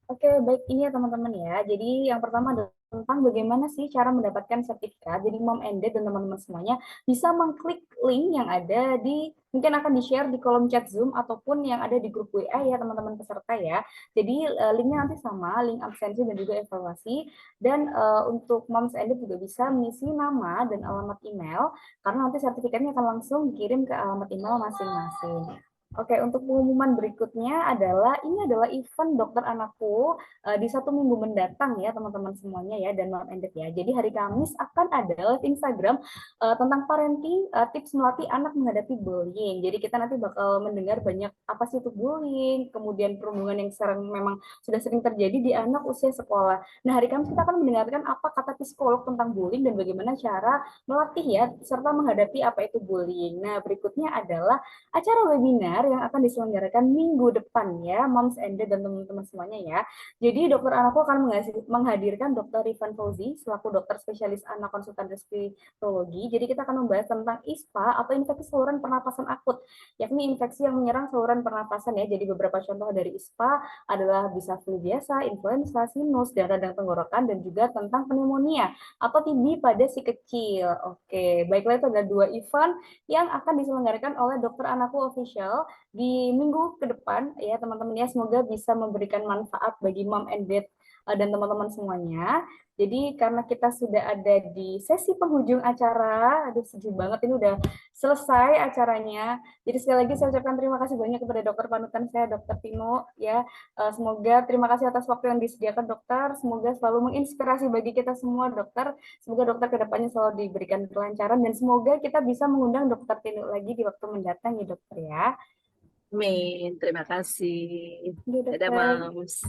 Oke, baik ini ya teman-teman ya. Jadi yang pertama adalah tentang bagaimana sih cara mendapatkan sertifikat. Jadi Mom and Dad dan teman-teman semuanya bisa mengklik link yang ada di mungkin akan di-share di kolom chat Zoom ataupun yang ada di grup WA ya teman-teman peserta ya. Jadi linknya nanti sama, link absensi dan juga evaluasi. Dan untuk Moms and Dad juga bisa mengisi nama dan alamat email karena nanti sertifikatnya akan langsung dikirim ke alamat email masing-masing. Oke, untuk pengumuman berikutnya adalah ini adalah event dokter anakku di 1 minggu mendatang ya teman-teman semuanya ya dan Mom and Dad ya. Jadi hari Kamis akan ada live Instagram tentang parenting tips melatih anak menghadapi bullying. Jadi kita nanti bakal mendengar banyak apa sih itu bullying, kemudian perundungan yang sekarang memang sudah sering terjadi di anak usia sekolah. Nah hari Kamis kita akan mendengarkan apa kata psikolog tentang bullying dan bagaimana cara melatih ya serta menghadapi apa itu bullying. Nah berikutnya adalah acara webinar yang akan diselenggarakan minggu depan ya, Moms and Dad dan teman-teman semuanya ya. Jadi dokter anakku akan menghadirkan Dr. Rifan Fauzi selaku dokter spesialis anak konsultan respirologi. Jadi kita akan membahas tentang ISPA atau infeksi saluran pernapasan akut, yakni infeksi yang menyerang saluran pernapasan ya. Jadi beberapa contoh dari ISPA adalah bisa flu biasa, influenza, sinus, dan radang tenggorokan, dan juga tentang pneumonia atau TB pada si kecil. Oke, baiklah itu ada 2 event yang akan diselenggarakan oleh Dokter Anakku Official di minggu ke depan ya teman-teman ya, semoga bisa memberikan manfaat bagi mom and dad dan teman-teman semuanya. Jadi karena kita sudah ada di sesi penghujung acara, aduh sejuk banget ini udah selesai acaranya. Jadi sekali lagi saya ucapkan terima kasih banyak kepada dokter panutan saya, Dokter Tino ya. Semoga terima kasih atas waktu yang disediakan dokter. Semoga selalu menginspirasi bagi kita semua dokter. Semoga dokter kedepannya selalu diberikan kelancaran dan semoga kita bisa mengundang Dokter Tino lagi di waktu mendatang ya dokter ya. Amin, terima kasih. Iya Dadah, dokter. Mams.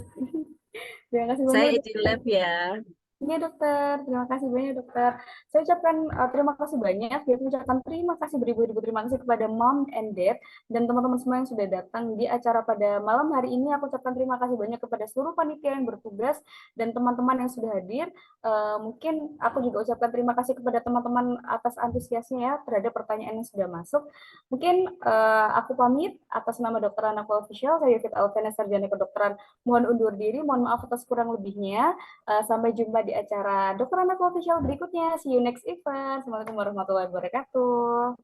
Terima kasih Saya banyak izin dokter. live ya. Iya dokter, terima kasih banyak dokter. Saya ucapkan terima kasih banyak, saya ucapkan terima kasih beribu-ribu terima kasih kepada mom and dad dan teman-teman semua yang sudah datang di acara pada malam hari ini. Aku ucapkan terima kasih banyak kepada seluruh panitia yang bertugas dan teman-teman yang sudah hadir. Mungkin aku juga ucapkan terima kasih kepada teman-teman atas antusiasnya ya terhadap pertanyaan yang sudah masuk. Mungkin aku pamit atas nama Dokter Anakku Official, saya Yovit Alvena Sarjana Kedokteran. Mohon undur diri, mohon maaf atas kurang lebihnya. Sampai jumpa di acara Dokter Anak Official berikutnya. See you next event. Assalamualaikum warahmatullahi wabarakatuh.